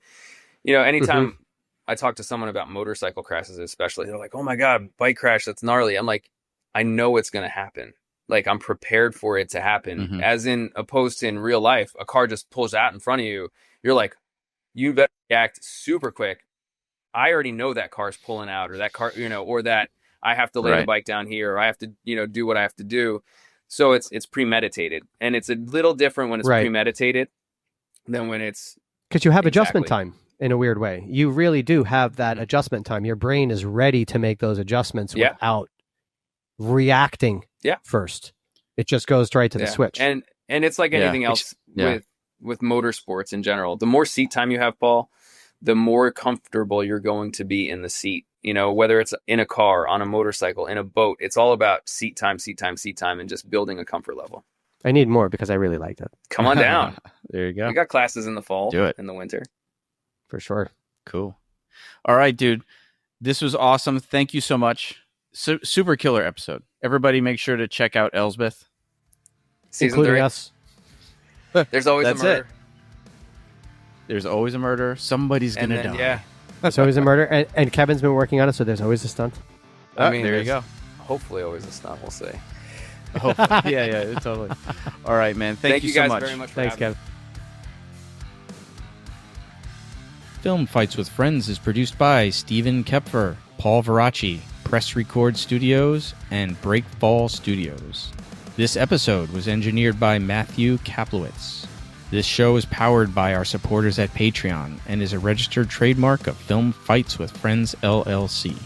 Speaker 3: anytime I talk to someone about motorcycle crashes, especially, they're like, "Oh my God, bike crash, that's gnarly." I'm like, I know it's going to happen. Like, I'm prepared for it to happen. As in opposed to in real life, a car just pulls out in front of you. You're like, you better react super quick. I already know that car's pulling out, or that car, or that I have to lay the bike down here, or I have to, do what I have to do. So it's premeditated, and it's a little different when it's premeditated than when it's,
Speaker 2: because you have adjustment time in a weird way. You really do have that adjustment time. Your brain is ready to make those adjustments without reacting first. It just goes right to the switch.
Speaker 3: And it's like anything else with motorsports in general. The more seat time you have, Paul, the more comfortable you're going to be in the seat. Whether it's in a car, on a motorcycle, in a boat, it's all about seat time, and just building a comfort level.
Speaker 2: I need more because I really liked it.
Speaker 3: Come on down.
Speaker 1: There you go.
Speaker 3: We got classes in the fall.
Speaker 1: Do it.
Speaker 3: In the winter.
Speaker 2: For sure.
Speaker 1: Cool. All right, dude. This was awesome. Thank you so much. Super killer episode. Everybody make sure to check out Elsbeth.
Speaker 3: Season
Speaker 2: including
Speaker 3: 3.
Speaker 2: Us.
Speaker 3: There's always a murder.
Speaker 1: There's always a murder. Somebody's going to die.
Speaker 3: Yeah.
Speaker 2: There's always a murder. And Kevin's been working on it, so there's always a stunt.
Speaker 3: I mean,
Speaker 1: there you go.
Speaker 3: Hopefully always a stunt, we'll say.
Speaker 1: Yeah, totally. All right, man. Thank you
Speaker 3: guys
Speaker 1: so much.
Speaker 3: very much for
Speaker 2: Thanks,
Speaker 3: having
Speaker 2: Kevin.
Speaker 1: Film Fights with Friends is produced by Steven Kepfer, Paul Veracci, Press Record Studios, and Breakfall Studios. This episode was engineered by Matthew Kaplowitz. This show is powered by our supporters at Patreon and is a registered trademark of Film Fights with Friends, LLC.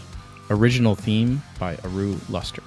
Speaker 1: Original theme by Aru Luster.